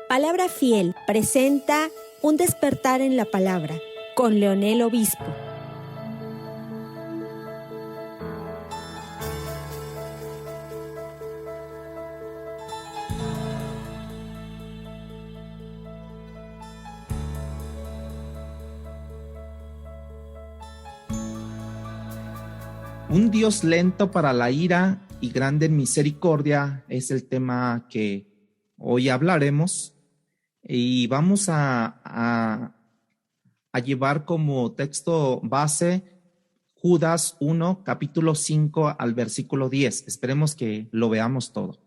Palabra Fiel presenta Un despertar en la palabra con Leonel Obispo. Un Dios lento para la ira y grande en misericordia es el tema que hoy hablaremos, y vamos a llevar como texto base Judas 1, capítulo 5 al versículo 10. Esperemos que lo veamos todo.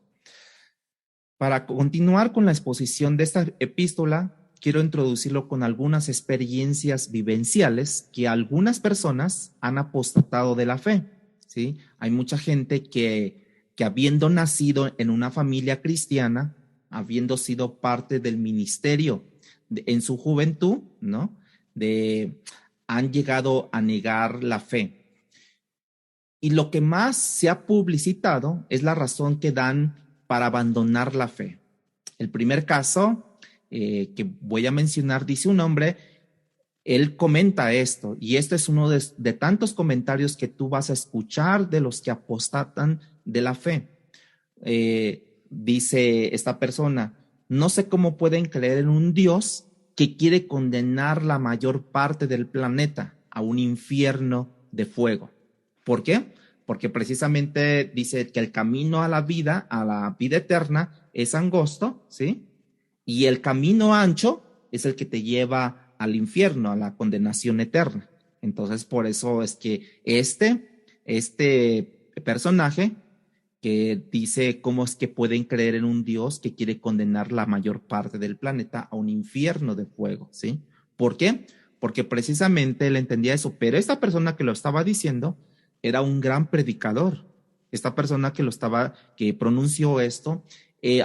Para continuar con la exposición de esta epístola, quiero introducirlo con algunas experiencias vivenciales que algunas personas han apostatado de la fe, ¿sí? Hay mucha gente que habiendo nacido en una familia cristiana, habiendo sido parte del ministerio en su juventud, ¿no? Han llegado a negar la fe. Y lo que más se ha publicitado es la razón que dan para abandonar la fe. El primer caso que voy a mencionar, dice un hombre, él comenta esto, y este es uno de tantos comentarios que tú vas a escuchar de los que apostatan de la fe. Dice esta persona: no sé cómo pueden creer en un Dios que quiere condenar la mayor parte del planeta a un infierno de fuego. ¿Por qué? Porque precisamente dice que el camino a la vida eterna es angosto, ¿sí? Y el camino ancho es el que te lleva al infierno, a la condenación eterna. Entonces, por eso es que este personaje que dice cómo es que pueden creer en un Dios que quiere condenar la mayor parte del planeta a un infierno de fuego, ¿sí? ¿Por qué? Porque precisamente él entendía eso, pero esta persona que lo estaba diciendo era un gran predicador. Esta persona que pronunció esto,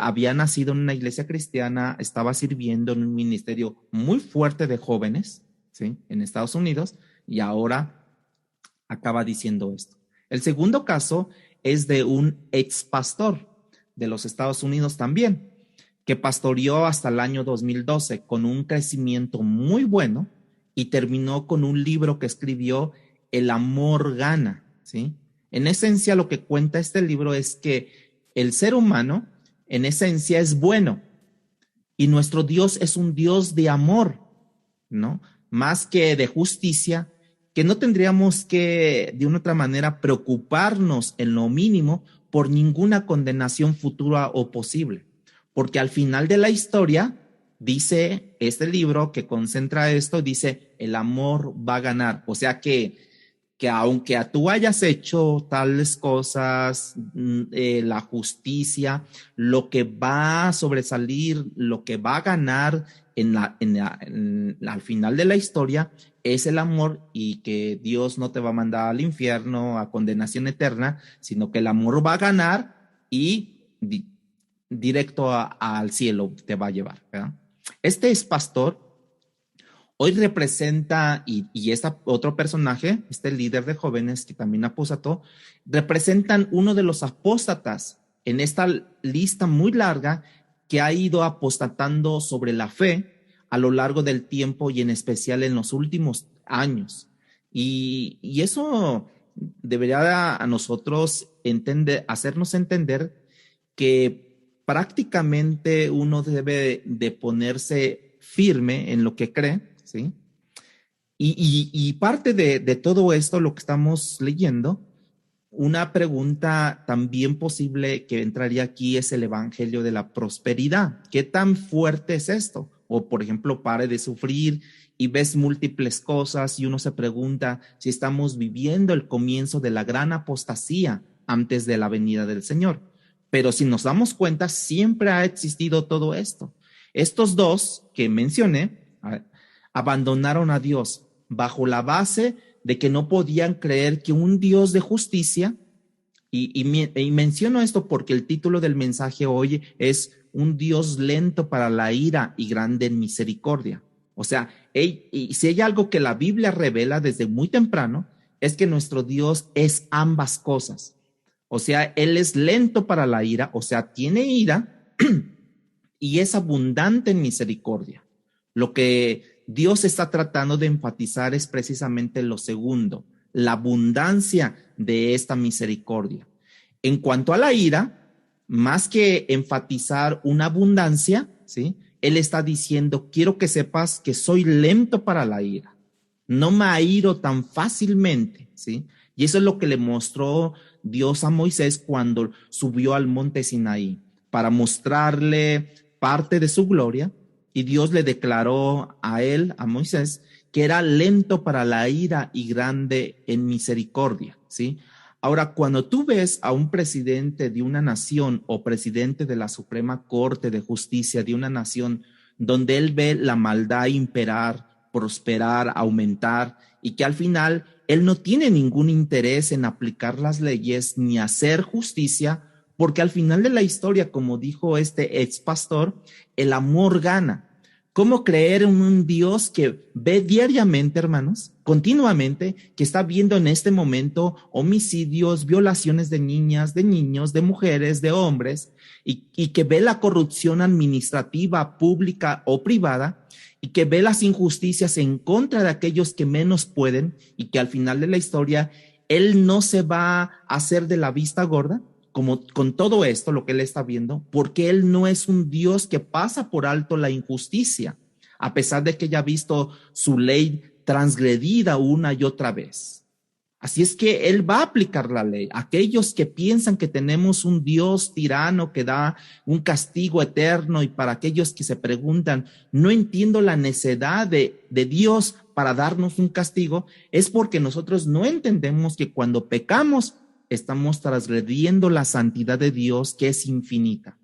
había nacido en una iglesia cristiana, estaba sirviendo en un ministerio muy fuerte de jóvenes, ¿sí? En Estados Unidos, y ahora acaba diciendo esto. El segundo caso es de un ex pastor de los Estados Unidos también, que pastoreó hasta el año 2012 con un crecimiento muy bueno y terminó con un libro que escribió, El amor gana, ¿sí? En esencia, lo que cuenta este libro es que el ser humano en esencia es bueno y nuestro Dios es un Dios de amor, ¿no? Más que de justicia, que no tendríamos que de una otra manera preocuparnos en lo mínimo por ninguna condenación futura o posible, porque al final de la historia, dice este libro que concentra esto, dice el amor va a ganar. O sea que aunque tú hayas hecho tales cosas, la justicia, lo que va a sobresalir, lo que va a ganar al final de la historia es el amor, y que Dios no te va a mandar al infierno, a condenación eterna, sino que el amor va a ganar y directo al cielo te va a llevar, ¿verdad? Este es pastor. Hoy representa, y este otro personaje, este líder de jóvenes que también apostató, representan uno de los apóstatas en esta lista muy larga que ha ido apostatando sobre la fe a lo largo del tiempo, y en especial en los últimos años. Y eso debería a nosotros hacernos entender que prácticamente uno debe de ponerse firme en lo que cree, ¿sí? Y parte de todo esto, lo que estamos leyendo, una pregunta también posible que entraría aquí es el evangelio de la prosperidad. ¿Qué tan fuerte es esto? O, por ejemplo, pare de sufrir y ves múltiples cosas y uno se pregunta si estamos viviendo el comienzo de la gran apostasía antes de la venida del Señor. Pero si nos damos cuenta, siempre ha existido todo esto. Estos dos que mencioné abandonaron a Dios bajo la base de que no podían creer que un Dios de justicia, y menciono esto porque el título del mensaje hoy es Un Dios lento para la ira y grande en misericordia. O sea, y si hay algo que la Biblia revela desde muy temprano, es que nuestro Dios es ambas cosas. O sea, Él es lento para la ira, o sea, tiene ira, y es abundante en misericordia. Lo que Dios está tratando de enfatizar es precisamente lo segundo, la abundancia de esta misericordia. En cuanto a la ira, más que enfatizar una abundancia, ¿sí? Él está diciendo, quiero que sepas que soy lento para la ira. No me airo tan fácilmente, ¿sí? Y eso es lo que le mostró Dios a Moisés cuando subió al monte Sinaí, para mostrarle parte de su gloria. Y Dios le declaró a él, a Moisés, que era lento para la ira y grande en misericordia, ¿sí? Ahora, cuando tú ves a un presidente de una nación o presidente de la Suprema Corte de Justicia de una nación donde él ve la maldad imperar, prosperar, aumentar, y que al final él no tiene ningún interés en aplicar las leyes ni hacer justicia, porque al final de la historia, como dijo este ex pastor, el amor gana. ¿Cómo creer en un Dios que ve diariamente, hermanos, continuamente, que está viendo en este momento homicidios, violaciones de niñas, de niños, de mujeres, de hombres, y que ve la corrupción administrativa, pública o privada, y que ve las injusticias en contra de aquellos que menos pueden, y que al final de la historia, Él no se va a hacer de la vista gorda? Como con todo esto, lo que él está viendo, porque él no es un Dios que pasa por alto la injusticia, a pesar de que haya visto su ley transgredida una y otra vez. Así es que él va a aplicar la ley. Aquellos que piensan que tenemos un Dios tirano que da un castigo eterno, y para aquellos que se preguntan, no entiendo la necesidad de Dios para darnos un castigo, es porque nosotros no entendemos que cuando pecamos, estamos transgrediendo la santidad de Dios, que es infinita.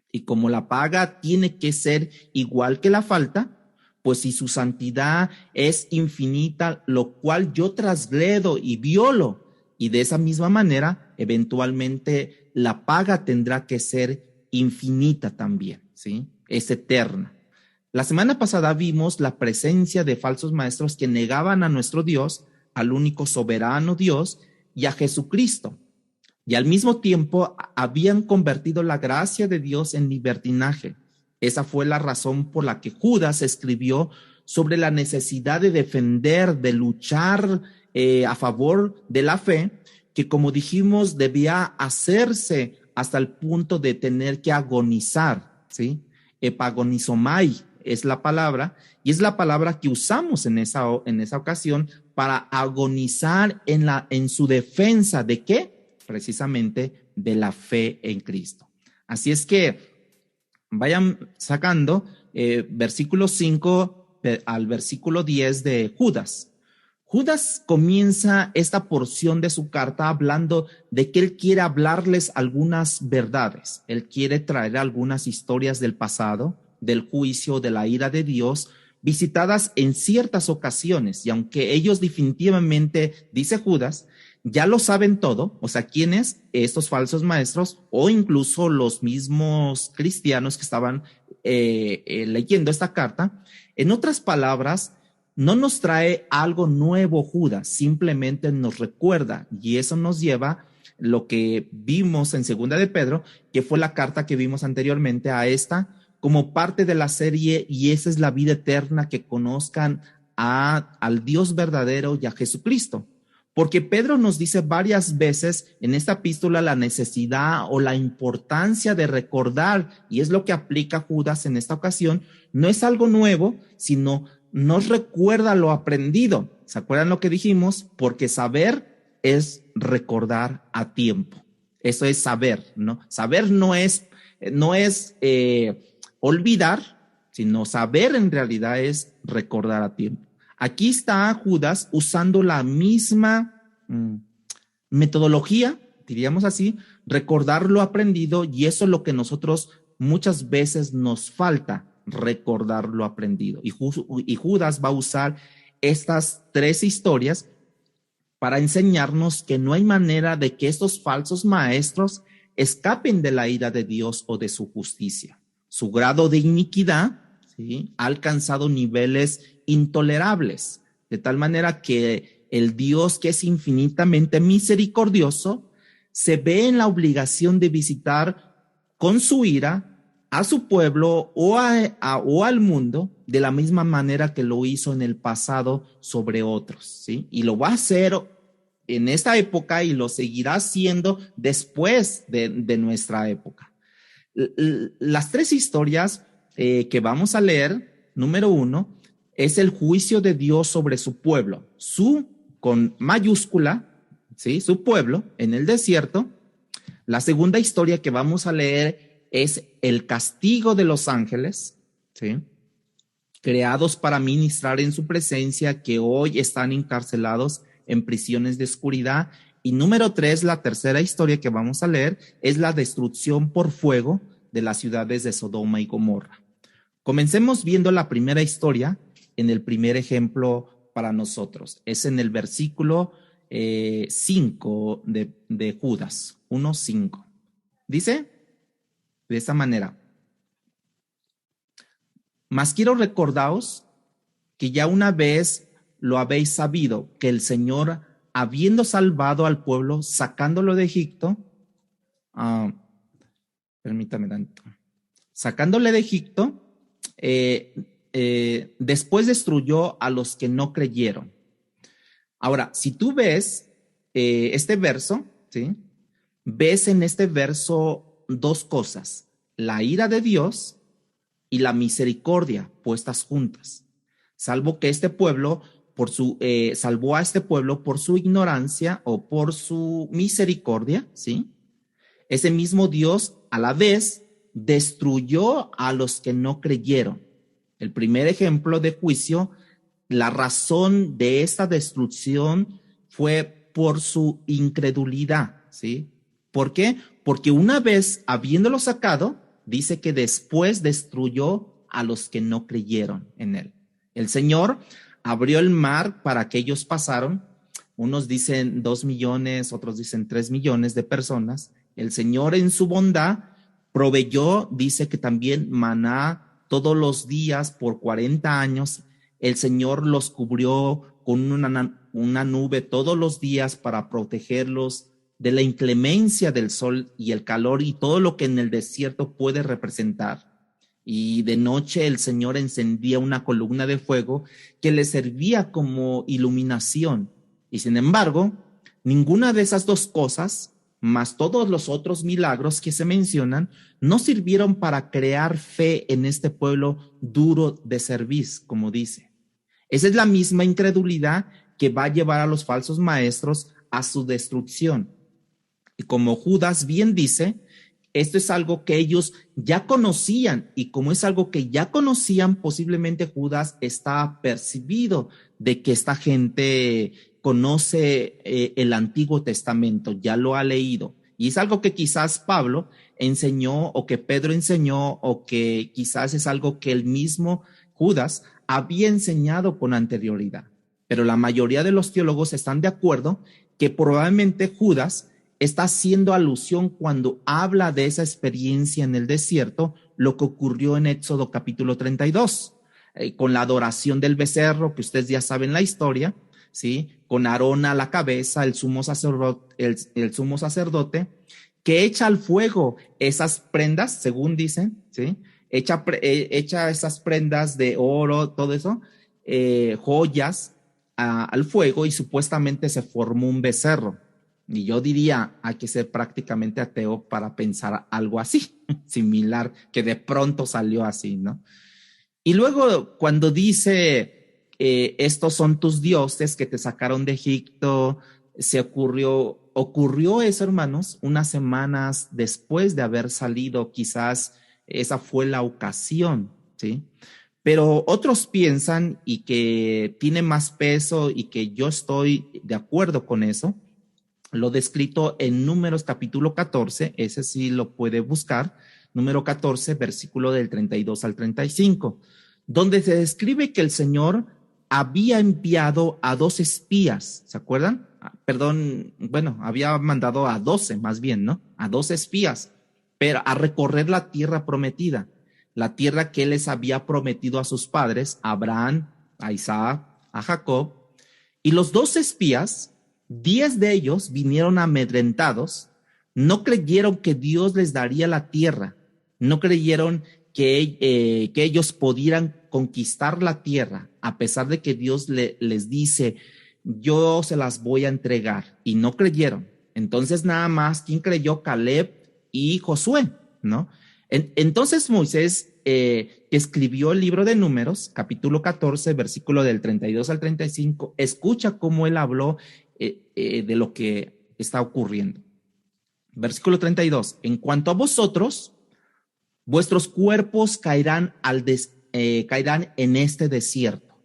Y como la paga tiene que ser igual que la falta, pues si su santidad es infinita, lo cual yo transgredo y violo, y de esa misma manera, eventualmente la paga tendrá que ser infinita también, ¿sí? Es eterna. La semana pasada vimos la presencia de falsos maestros que negaban a nuestro Dios, al único soberano Dios, y a Jesucristo, y al mismo tiempo habían convertido la gracia de Dios en libertinaje. Esa fue la razón por la que Judas escribió sobre la necesidad de defender, de luchar a favor de la fe, que como dijimos debía hacerse hasta el punto de tener que agonizar, ¿sí? Epagonizomai es la palabra, y es la palabra que usamos en esa ocasión para agonizar en su defensa. ¿De qué? Precisamente de la fe en Cristo. Así es que vayan sacando versículo 5 al versículo 10 de Judas. Judas comienza esta porción de su carta hablando de que él quiere hablarles algunas verdades. Él quiere traer algunas historias del pasado, del juicio, de la ira de Dios, visitadas en ciertas ocasiones. Y aunque ellos definitivamente, dice Judas, ya lo saben todo, o sea, ¿quiénes? Estos falsos maestros o incluso los mismos cristianos que estaban leyendo esta carta. En otras palabras, no nos trae algo nuevo Judas, simplemente nos recuerda, y eso nos lleva lo que vimos en Segunda de Pedro, que fue la carta que vimos anteriormente a esta, como parte de la serie, y esa es la vida eterna, que conozcan al Dios verdadero y a Jesucristo. Porque Pedro nos dice varias veces en esta epístola la necesidad o la importancia de recordar, y es lo que aplica Judas en esta ocasión. No es algo nuevo, sino nos recuerda lo aprendido. ¿Se acuerdan lo que dijimos? Porque saber es recordar a tiempo. Eso es saber, ¿no? Saber no es olvidar, sino saber en realidad es recordar a tiempo. Aquí está Judas usando la misma metodología, diríamos así, recordar lo aprendido, y eso es lo que nosotros muchas veces nos falta, recordar lo aprendido. Y Judas va a usar estas tres historias para enseñarnos que no hay manera de que estos falsos maestros escapen de la ira de Dios o de su justicia. Su grado de iniquidad, ¿sí?, ha alcanzado niveles intolerables, de tal manera que el Dios, que es infinitamente misericordioso, se ve en la obligación de visitar con su ira a su pueblo o al mundo de la misma manera que lo hizo en el pasado sobre otros, ¿sí? Y lo va a hacer en esta época y lo seguirá haciendo después de nuestra época. Las tres historias que vamos a leer, número 1, es el juicio de Dios sobre su pueblo, su con mayúscula, ¿sí? Su pueblo en el desierto. La segunda historia que vamos a leer es el castigo de los ángeles, ¿sí? Creados para ministrar en su presencia, que hoy están encarcelados en prisiones de oscuridad. Y número 3, la tercera historia que vamos a leer, es la destrucción por fuego de las ciudades de Sodoma y Gomorra. Comencemos viendo la primera historia en el primer ejemplo para nosotros. Es en el versículo 5 de Judas, 1:5. Dice de esta manera: mas quiero recordaros que ya una vez lo habéis sabido, que el Señor, habiendo salvado al pueblo, sacándolo de Egipto, permítame tanto, sacándole de Egipto, después destruyó a los que no creyeron. Ahora, si tú ves este verso, ¿sí? Ves en este verso dos cosas: la ira de Dios y la misericordia puestas juntas. Salvo que este pueblo, salvó a este pueblo por su ignorancia o por su misericordia, ¿sí? Ese mismo Dios a la vez destruyó a los que no creyeron. El primer ejemplo de juicio, la razón de esta destrucción fue por su incredulidad, ¿sí? ¿Por qué? Porque una vez habiéndolo sacado, dice que después destruyó a los que no creyeron en él. El Señor abrió el mar para que ellos pasaron. Unos dicen 2 millones, otros dicen 3 millones de personas. El Señor en su bondad proveyó, dice que también maná todos los días por 40 años. El Señor los cubrió con una nube todos los días para protegerlos de la inclemencia del sol y el calor y todo lo que en el desierto puede representar. Y de noche el Señor encendía una columna de fuego que le servía como iluminación. Y sin embargo, ninguna de esas dos cosas, más todos los otros milagros que se mencionan, no sirvieron para crear fe en este pueblo duro de cerviz, como dice. Esa es la misma incredulidad que va a llevar a los falsos maestros a su destrucción. Y como Judas bien dice, esto es algo que ellos ya conocían, y como es algo que ya conocían, posiblemente Judas está percibido de que esta gente conoce el Antiguo Testamento, ya lo ha leído, y es algo que quizás Pablo enseñó o que Pedro enseñó o que quizás es algo que el mismo Judas había enseñado con anterioridad. Pero la mayoría de los teólogos están de acuerdo que probablemente Judas está haciendo alusión cuando habla de esa experiencia en el desierto, lo que ocurrió en Éxodo capítulo 32, con la adoración del becerro, que ustedes ya saben la historia, ¿sí? Con Aarón a la cabeza, el sumo sacerdote, que echa al fuego esas prendas, según dicen, ¿sí? Echa esas prendas de oro, todo eso, joyas al fuego, y supuestamente se formó un becerro. Y yo diría, hay que ser prácticamente ateo para pensar algo así, similar, que de pronto salió así, ¿no? Y luego cuando dice, estos son tus dioses que te sacaron de Egipto, ocurrió eso, hermanos, unas semanas después de haber salido, quizás esa fue la ocasión, ¿sí? Pero otros piensan, y que tiene más peso, y que yo estoy de acuerdo con eso, lo descrito en Números capítulo 14, ese sí lo puede buscar, número 14, versículo del 32 al 35, donde se describe que el Señor había enviado a 2 espías, ¿se acuerdan? Perdón, bueno, había mandado a 12 más bien, ¿no? A 2 espías, pero a recorrer la tierra prometida, la tierra que Él les había prometido a sus padres, a Abraham, a Isaac, a Jacob, y los 2 espías, 10 de ellos vinieron amedrentados, no creyeron que Dios les daría la tierra, no creyeron que ellos pudieran conquistar la tierra, a pesar de que Dios les dice, yo se las voy a entregar, y no creyeron. Entonces nada más, ¿quién creyó? Caleb y Josué, ¿no? Entonces Moisés, que escribió el libro de Números, capítulo 14, versículo del 32 al 35, escucha cómo él habló de lo que está ocurriendo. Versículo 32, en cuanto a vosotros, vuestros cuerpos caerán en este desierto.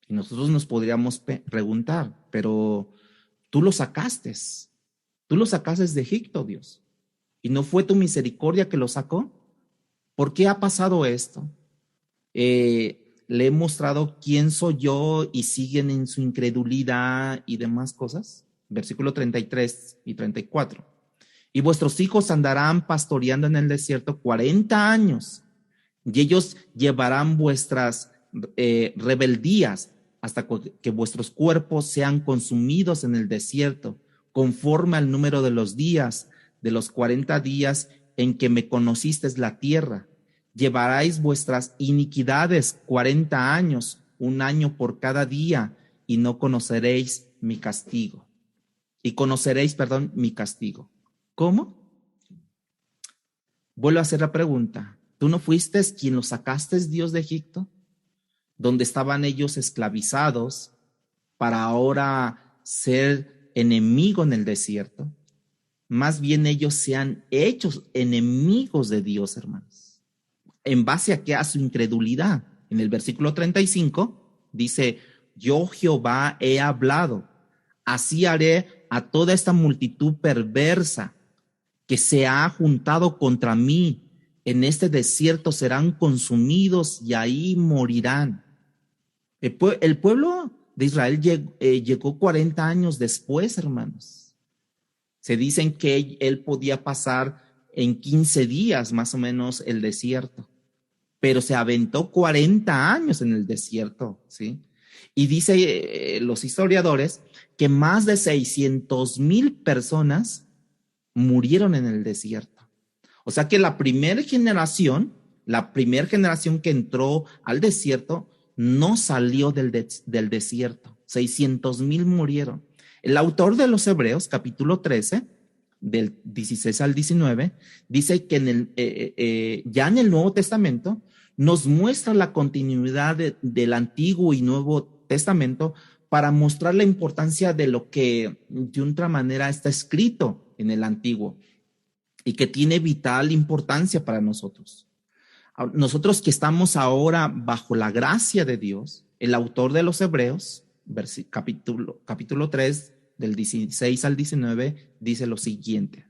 Y nosotros nos podríamos preguntar, pero tú los sacaste de Egipto, Dios. ¿Y no fue tu misericordia que los sacó? ¿Por qué ha pasado esto? Le he mostrado quién soy yo y siguen en su incredulidad y demás cosas. Versículo 33 y 34. Y vuestros hijos andarán pastoreando en el desierto 40 años, y ellos llevarán vuestras rebeldías hasta que vuestros cuerpos sean consumidos en el desierto, conforme al número de los días, de los 40 días en que me conocisteis la tierra. Llevaréis vuestras iniquidades 40 años, un año por cada día, y no conoceréis mi castigo. Mi castigo. ¿Cómo? Vuelvo a hacer la pregunta. ¿Tú no fuiste quien los sacaste, Dios, de Egipto? Donde estaban ellos esclavizados para ahora ser enemigo en el desierto. Más bien ellos se han hecho enemigos de Dios, hermanos. ¿En base a qué? A su incredulidad. En el versículo 35 dice, yo Jehová he hablado, así haré a toda esta multitud perversa que se ha juntado contra mí. En este desierto serán consumidos y ahí morirán. El pueblo de Israel llegó 40 años después, hermanos. Se dicen que él podía pasar en 15 días más o menos el desierto, pero se aventó 40 años en el desierto, ¿sí? Y dice los historiadores que más de 600,000 personas murieron en el desierto. O sea que la primera generación que entró al desierto no salió del desierto. 600,000 murieron. El autor de los Hebreos, capítulo 13, del 16 al 19, dice que ya en el Nuevo Testamento nos muestra la continuidad del Antiguo y Nuevo Testamento para mostrar la importancia de lo que de otra manera está escrito en el Antiguo y que tiene vital importancia para nosotros. Nosotros que estamos ahora bajo la gracia de Dios, el autor de los Hebreos, capítulo 3, del 16 al 19, dice lo siguiente.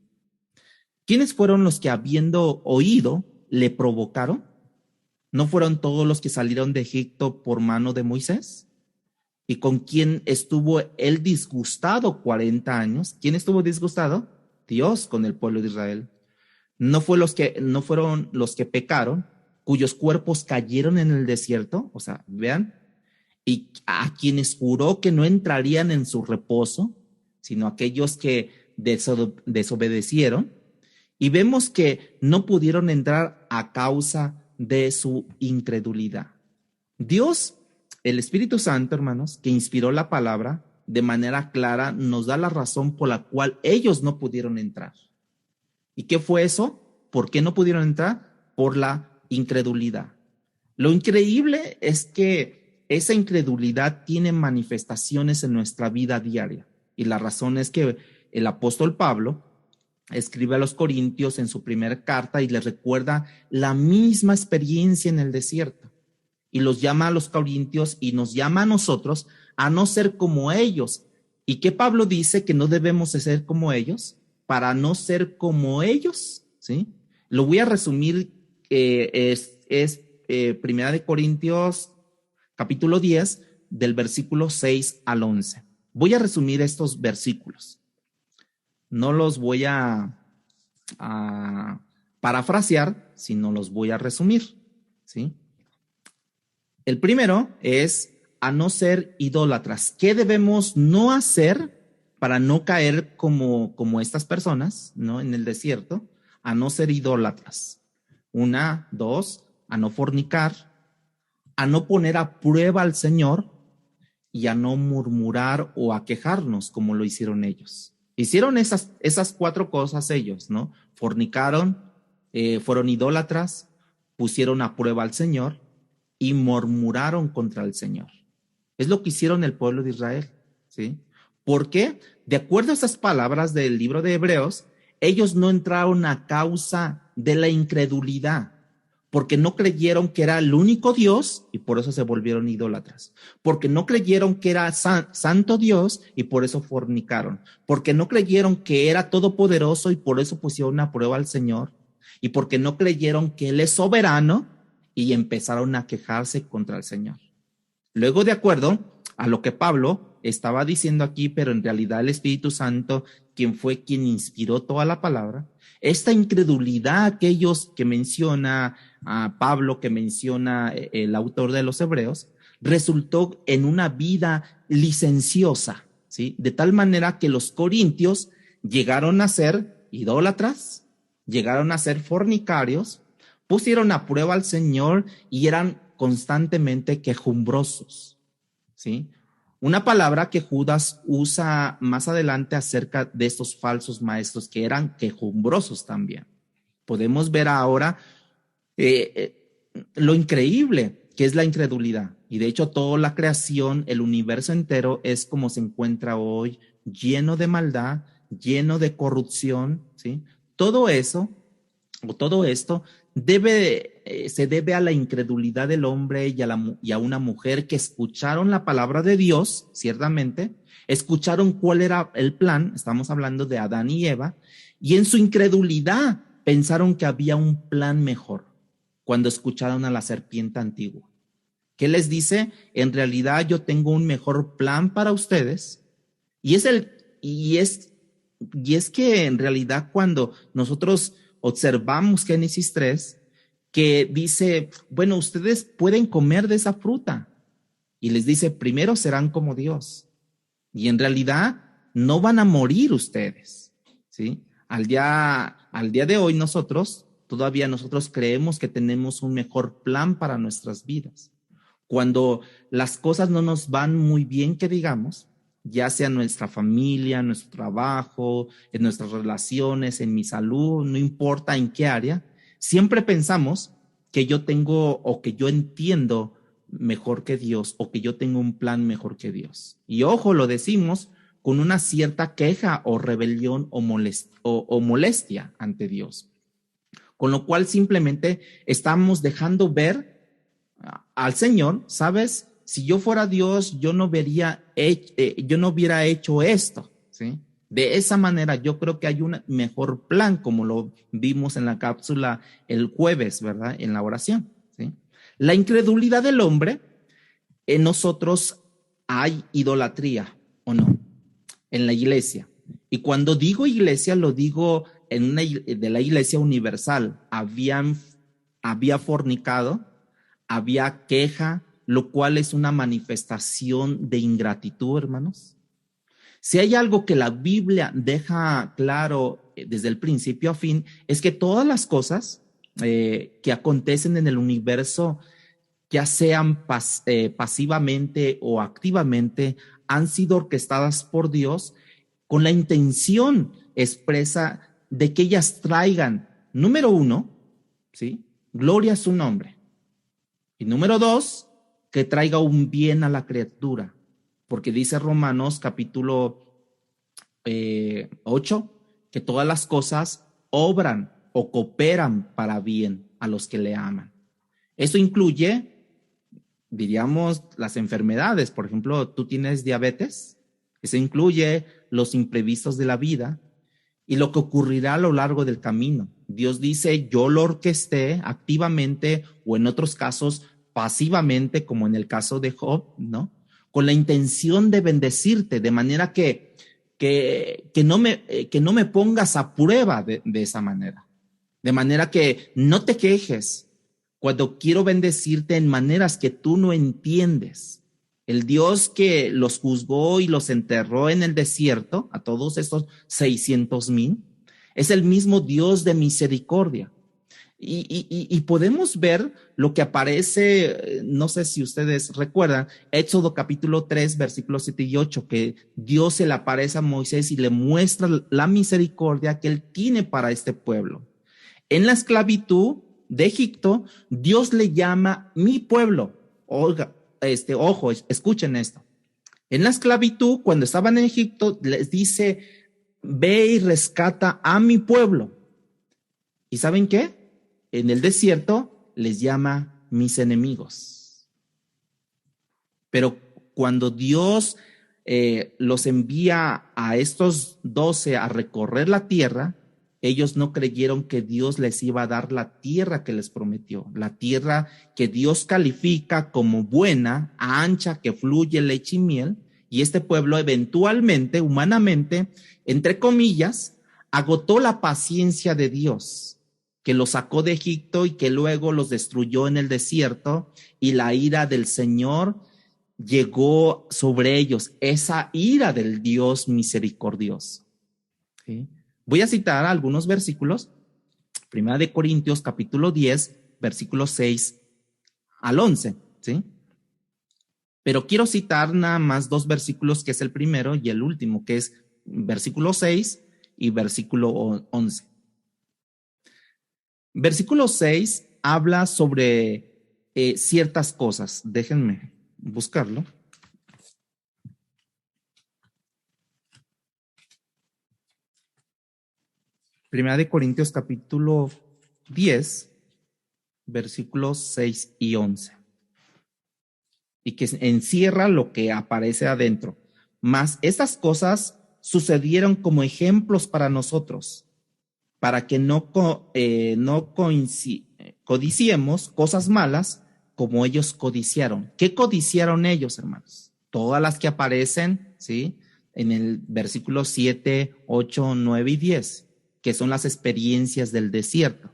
¿Quiénes fueron los que habiendo oído le provocaron? ¿No fueron todos los que salieron de Egipto por mano de Moisés? ¿Y con quién estuvo él disgustado 40 años? ¿Quién estuvo disgustado? Dios con el pueblo de Israel. No fueron los que pecaron, cuyos cuerpos cayeron en el desierto, o sea, vean, y a quienes juró que no entrarían en su reposo, sino aquellos que desobedecieron, y vemos que no pudieron entrar a causa de su incredulidad. Dios, el Espíritu Santo, hermanos, que inspiró la palabra de manera clara, nos da la razón por la cual ellos no pudieron entrar. ¿Y qué fue eso? ¿Por qué no pudieron entrar? Por la incredulidad. Lo increíble es que esa incredulidad tiene manifestaciones en nuestra vida diaria. Y la razón es que el apóstol Pablo escribe a los Corintios en su primera carta y les recuerda la misma experiencia en el desierto. Y los llama a los Corintios y nos llama a nosotros a no ser como ellos. ¿Y qué Pablo dice? Que no debemos de ser como ellos para no ser como ellos, ¿sí? Lo voy a resumir, Primera de Corintios, capítulo 10, del versículo 6 al 11. Voy a resumir estos versículos. No los voy a parafrasear, sino los voy a resumir, ¿sí? El primero es a no ser idólatras. ¿Qué debemos no hacer para no caer como estas personas, ¿no? En el desierto, a no ser idólatras. Una, dos, a no fornicar, a no poner a prueba al Señor y a no murmurar o a quejarnos como lo hicieron ellos. Hicieron esas cuatro cosas ellos, ¿no? Fornicaron, fueron idólatras, pusieron a prueba al Señor y murmuraron contra el Señor. Es lo que hicieron el pueblo de Israel, ¿sí? ¿Por qué? De acuerdo a esas palabras del libro de Hebreos, ellos no entraron a causa de la incredulidad, porque no creyeron que era el único Dios y por eso se volvieron idólatras, porque no creyeron que era santo Dios y por eso fornicaron, porque no creyeron que era todopoderoso y por eso pusieron a prueba al Señor, y porque no creyeron que Él es soberano y empezaron a quejarse contra el Señor. Luego, de acuerdo a lo que Pablo estaba diciendo aquí, pero en realidad el Espíritu Santo, quien fue quien inspiró toda la palabra, esta incredulidad que menciona a Pablo, que menciona el autor de los Hebreos, resultó en una vida licenciosa, ¿sí? De tal manera que los corintios llegaron a ser idólatras, llegaron a ser fornicarios, pusieron a prueba al Señor y eran constantemente quejumbrosos, ¿sí? Una palabra que Judas usa más adelante acerca de estos falsos maestros que eran quejumbrosos también. Podemos ver ahora lo increíble que es la incredulidad. Y de hecho toda la creación, el universo entero es como se encuentra hoy, lleno de maldad, lleno de corrupción, ¿sí? Todo eso, o todo esto, se debe a la incredulidad del hombre y a una mujer que escucharon la palabra de Dios, ciertamente, escucharon cuál era el plan, estamos hablando de Adán y Eva, y en su incredulidad pensaron que había un plan mejor cuando escucharon a la serpiente antigua. ¿Qué les dice? En realidad yo tengo un mejor plan para ustedes, y es que en realidad cuando nosotros observamos Génesis 3, que dice, bueno, ustedes pueden comer de esa fruta. Y les dice, primero serán como Dios. Y en realidad no van a morir ustedes, ¿sí? Al día de hoy todavía nosotros creemos que tenemos un mejor plan para nuestras vidas. Cuando las cosas no nos van muy bien, que digamos, ya sea en nuestra familia, en nuestro trabajo, en nuestras relaciones, en mi salud, no importa en qué área, siempre pensamos que yo tengo o que yo entiendo mejor que Dios o que yo tengo un plan mejor que Dios. Y ojo, lo decimos con una cierta queja o rebelión o molestia ante Dios. Con lo cual simplemente estamos dejando ver al Señor, ¿sabes? Si yo fuera Dios, yo no hubiera hecho esto, ¿sí? De esa manera, yo creo que hay un mejor plan, como lo vimos en la cápsula el jueves, ¿verdad? En la oración, ¿sí? La incredulidad del hombre, en nosotros hay idolatría, ¿o no? En la iglesia. Y cuando digo iglesia, lo digo de la iglesia universal. Había fornicado, había queja, lo cual es una manifestación de ingratitud, hermanos. Si hay algo que la Biblia deja claro desde el principio a fin, es que todas las cosas que acontecen en el universo, ya sean pasivamente o activamente, han sido orquestadas por Dios con la intención expresa de que ellas traigan, número uno, ¿sí? Gloria a su nombre. Y número dos, que traiga un bien a la criatura. Porque dice Romanos capítulo 8, que todas las cosas obran o cooperan para bien a los que le aman. Eso incluye, diríamos, las enfermedades. Por ejemplo, tú tienes diabetes. Eso incluye los imprevistos de la vida y lo que ocurrirá a lo largo del camino. Dios dice, yo lo orquesté activamente o en otros casos pasivamente, como en el caso de Job, ¿no? Con la intención de bendecirte, de manera que no me pongas a prueba de esa manera. De manera que no te quejes cuando quiero bendecirte en maneras que tú no entiendes. El Dios que los juzgó y los enterró en el desierto, a todos estos 600,000, es el mismo Dios de misericordia. Y podemos ver lo que aparece, no sé si ustedes recuerdan, Éxodo capítulo 3, versículos 7 y 8, que Dios se le aparece a Moisés y le muestra la misericordia que él tiene para este pueblo. En la esclavitud de Egipto, Dios le llama mi pueblo. Oiga, ojo, escuchen esto. En la esclavitud, cuando estaban en Egipto, les dice, ve y rescata a mi pueblo. ¿Y saben qué? En el desierto les llama mis enemigos. Pero cuando Dios los envía a estos 12 a recorrer la tierra, ellos no creyeron que Dios les iba a dar la tierra que les prometió, la tierra que Dios califica como buena, ancha, que fluye leche y miel, y este pueblo eventualmente, humanamente, entre comillas, agotó la paciencia de Dios, que los sacó de Egipto y que luego los destruyó en el desierto, y la ira del Señor llegó sobre ellos, esa ira del Dios misericordioso. ¿Sí? Voy a citar algunos versículos. Primera de Corintios, capítulo 10, versículos 6 al 11, ¿sí? Pero quiero citar nada más dos versículos, que es el primero y el último, que es versículo 6 y versículo 11. Versículo 6 habla sobre ciertas cosas. Déjenme buscarlo. Primera de Corintios capítulo 10, versículos 6 y 11. Y que encierra lo que aparece adentro. Mas estas cosas sucedieron como ejemplos para nosotros, para que no codiciemos cosas malas como ellos codiciaron. ¿Qué codiciaron ellos, hermanos? Todas las que aparecen, ¿sí? En el versículo 7, 8, 9 y 10, que son las experiencias del desierto,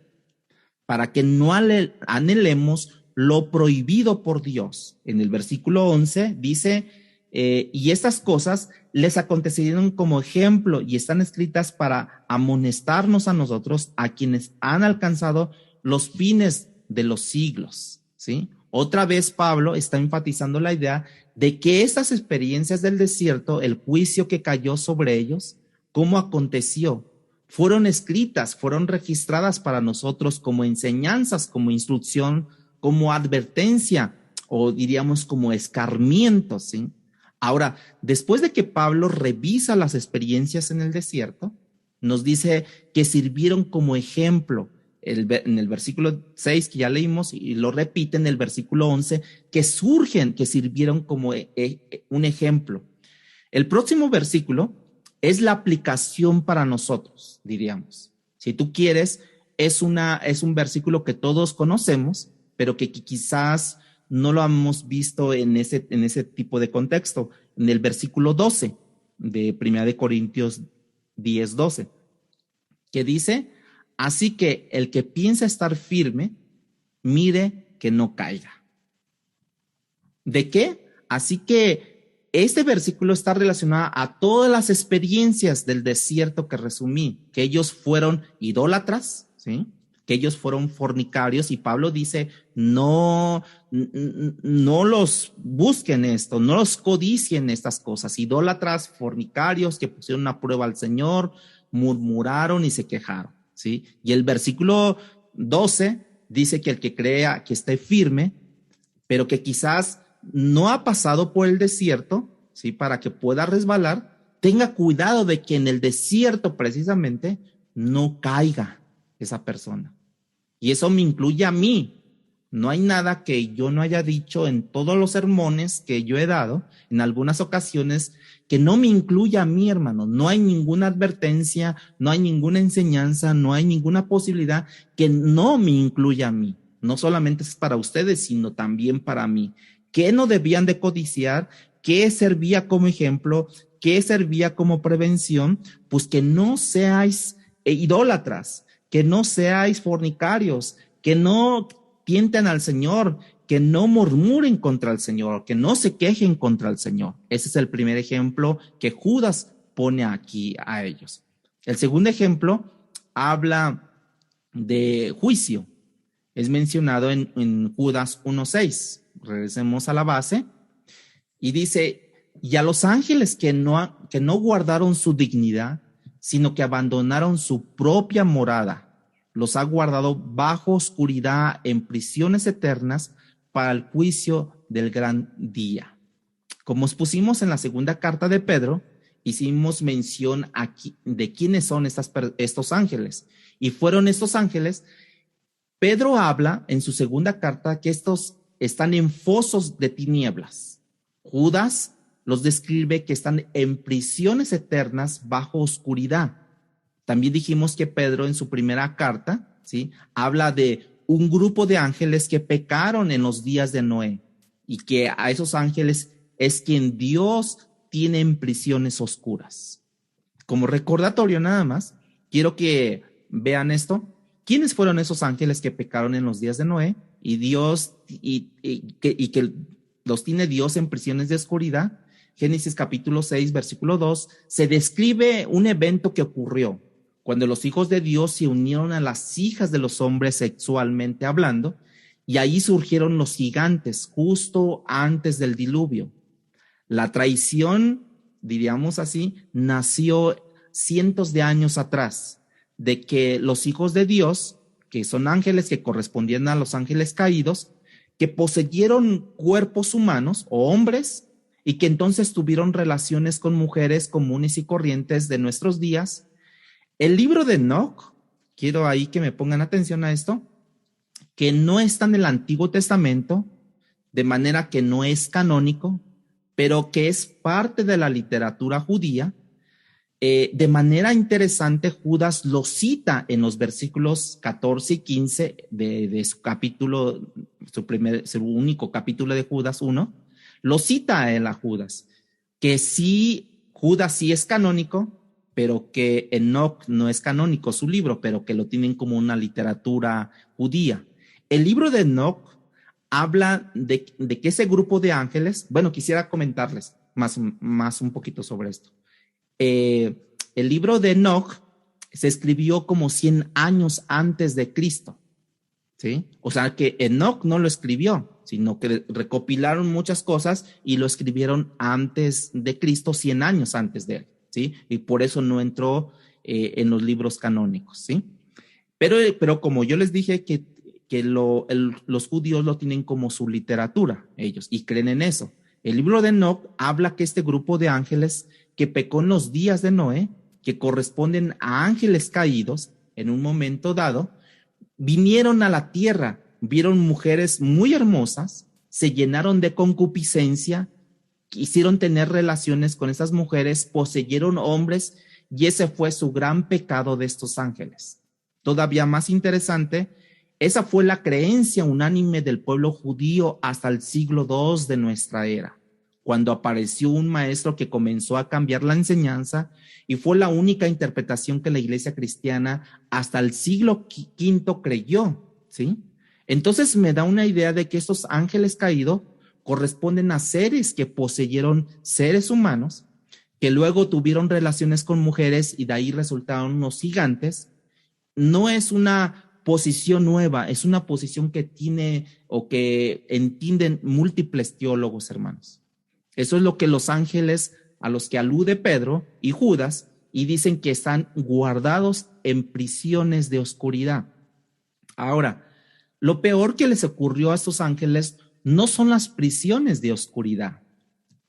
para que no anhelemos lo prohibido por Dios. En el versículo 11 dice, y estas cosas les acontecieron como ejemplo y están escritas para amonestarnos a nosotros, a quienes han alcanzado los fines de los siglos, ¿sí? Otra vez Pablo está enfatizando la idea de que estas experiencias del desierto, el juicio que cayó sobre ellos, cómo aconteció, fueron escritas, fueron registradas para nosotros como enseñanzas, como instrucción, como advertencia, o diríamos como escarmiento, ¿sí? Ahora, después de que Pablo revisa las experiencias en el desierto, nos dice que sirvieron como ejemplo en el versículo 6 que ya leímos, y lo repite en el versículo 11, que sirvieron como un ejemplo. El próximo versículo es la aplicación para nosotros, diríamos. Si tú quieres, es un versículo que todos conocemos, pero que quizás no lo hemos visto en ese tipo de contexto. En el versículo 12 de 1 Corintios 10, 12, que dice, así que el que piensa estar firme, mire que no caiga. ¿De qué? Así que este versículo está relacionado a todas las experiencias del desierto que resumí, que ellos fueron idólatras, ¿sí? Que ellos fueron fornicarios, y Pablo dice, no los busquen esto, no los codicien estas cosas, idólatras, fornicarios, que pusieron a prueba al Señor, murmuraron y se quejaron, ¿sí? Y el versículo 12 dice que el que crea que esté firme, pero que quizás no ha pasado por el desierto, ¿sí? Para que pueda resbalar, tenga cuidado de que en el desierto precisamente no caiga esa persona. Y eso me incluye a mí. No hay nada que yo no haya dicho en todos los sermones que yo he dado, en algunas ocasiones, que no me incluya a mí, hermano. No hay ninguna advertencia, no hay ninguna enseñanza, no hay ninguna posibilidad que no me incluya a mí. No solamente es para ustedes, sino también para mí. ¿Qué no debían de codiciar? ¿Qué servía como ejemplo? ¿Qué servía como prevención? Pues que no seáis idólatras, que no seáis fornicarios, que no tienten al Señor, que no murmuren contra el Señor, que no se quejen contra el Señor. Ese es el primer ejemplo que Judas pone aquí a ellos. El segundo ejemplo habla de juicio, Es mencionado en Judas 1:6. Regresemos a la base. Y dice, y a los ángeles que no guardaron su dignidad, sino que abandonaron su propia morada, los ha guardado bajo oscuridad en prisiones eternas para el juicio del gran día. Como expusimos en la segunda carta de Pedro, hicimos mención aquí de quiénes son estos ángeles. Y fueron estos ángeles. Pedro habla en su segunda carta que estos están en fosos de tinieblas. Judas los describe que están en prisiones eternas bajo oscuridad. También dijimos que Pedro en su primera carta, ¿sí?, habla de un grupo de ángeles que pecaron en los días de Noé y que a esos ángeles es quien Dios tiene en prisiones oscuras. Como recordatorio nada más, quiero que vean esto. ¿Quiénes fueron esos ángeles que pecaron en los días de Noé? Y Dios, y que los tiene Dios en prisiones de oscuridad. Génesis capítulo 6, versículo 2, se describe un evento que ocurrió cuando los hijos de Dios se unieron a las hijas de los hombres sexualmente hablando, y ahí surgieron los gigantes justo antes del diluvio. La traición, diríamos así, nació cientos de años atrás, de que los hijos de Dios, que son ángeles que correspondían a los ángeles caídos, que poseyeron cuerpos humanos o hombres y que entonces tuvieron relaciones con mujeres comunes y corrientes de nuestros días. El libro de Enoc, quiero ahí que me pongan atención a esto, que no está en el Antiguo Testamento, de manera que no es canónico, pero que es parte de la literatura judía. De manera interesante, Judas lo cita en los versículos 14 y 15 de su capítulo, su único capítulo de Judas 1, lo cita él a Judas, que sí, Judas sí es canónico, pero que Enoc no es canónico su libro, pero que lo tienen como una literatura judía. El libro de Enoc habla de que ese grupo de ángeles, bueno, quisiera comentarles más un poquito sobre esto. El libro de Enoc se escribió como 100 años antes de Cristo, ¿sí? O sea que Enoc no lo escribió, sino que recopilaron muchas cosas y lo escribieron antes de Cristo, 100 años antes de él, ¿sí? Y por eso no entró en los libros canónicos, ¿sí? Pero como yo les dije que los judíos lo tienen como su literatura, ellos, y creen en eso. El libro de Enoc habla que este grupo de ángeles que pecó en los días de Noé, que corresponden a ángeles caídos en un momento dado, vinieron a la tierra, vieron mujeres muy hermosas, se llenaron de concupiscencia, quisieron tener relaciones con esas mujeres, poseyeron hombres, y ese fue su gran pecado de estos ángeles. Todavía más interesante, esa fue la creencia unánime del pueblo judío hasta el siglo II de nuestra era, cuando apareció un maestro que comenzó a cambiar la enseñanza y fue la única interpretación que la iglesia cristiana hasta el siglo V creyó, ¿sí? Entonces me da una idea de que estos ángeles caídos corresponden a seres que poseyeron seres humanos, que luego tuvieron relaciones con mujeres y de ahí resultaron unos gigantes. No es una posición nueva, es una posición que tiene o que entienden múltiples teólogos, hermanos. Eso es lo que los ángeles a los que alude Pedro y Judas, y dicen que están guardados en prisiones de oscuridad. Ahora, lo peor que les ocurrió a estos ángeles no son las prisiones de oscuridad.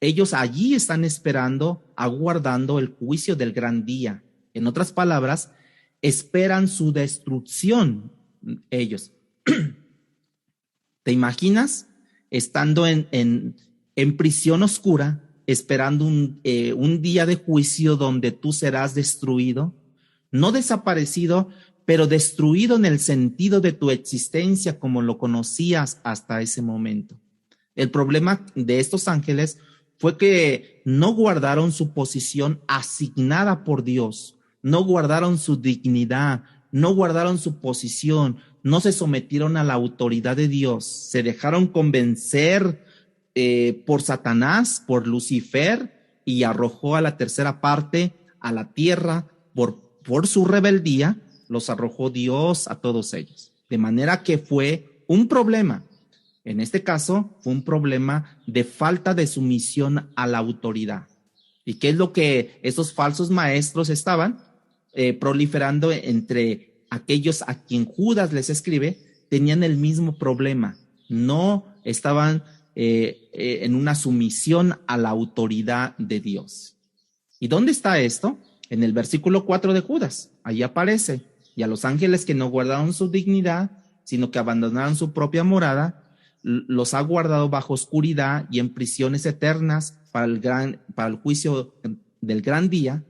Ellos allí están esperando, aguardando el juicio del gran día. En otras palabras, esperan su destrucción ellos. ¿Te imaginas estando en prisión oscura, esperando un día de juicio donde tú serás destruido? No desaparecido, pero destruido en el sentido de tu existencia como lo conocías hasta ese momento. El problema de estos ángeles fue que no guardaron su posición asignada por Dios, no guardaron su dignidad, no guardaron su posición, no se sometieron a la autoridad de Dios, se dejaron convencer por Satanás, por Lucifer, y arrojó a la tercera parte a la tierra por su rebeldía, los arrojó Dios a todos ellos. De manera que fue un problema. En este caso, fue un problema de falta de sumisión a la autoridad. ¿Y qué es lo que esos falsos maestros estaban proliferando entre aquellos a quien Judas les escribe? Tenían el mismo problema. No estaban en una sumisión a la autoridad de Dios. ¿Y dónde está esto? En el versículo 4 de Judas. Ahí aparece. Y a los ángeles que no guardaron su dignidad, sino que abandonaron su propia morada, los ha guardado bajo oscuridad y en prisiones eternas para el juicio del gran día,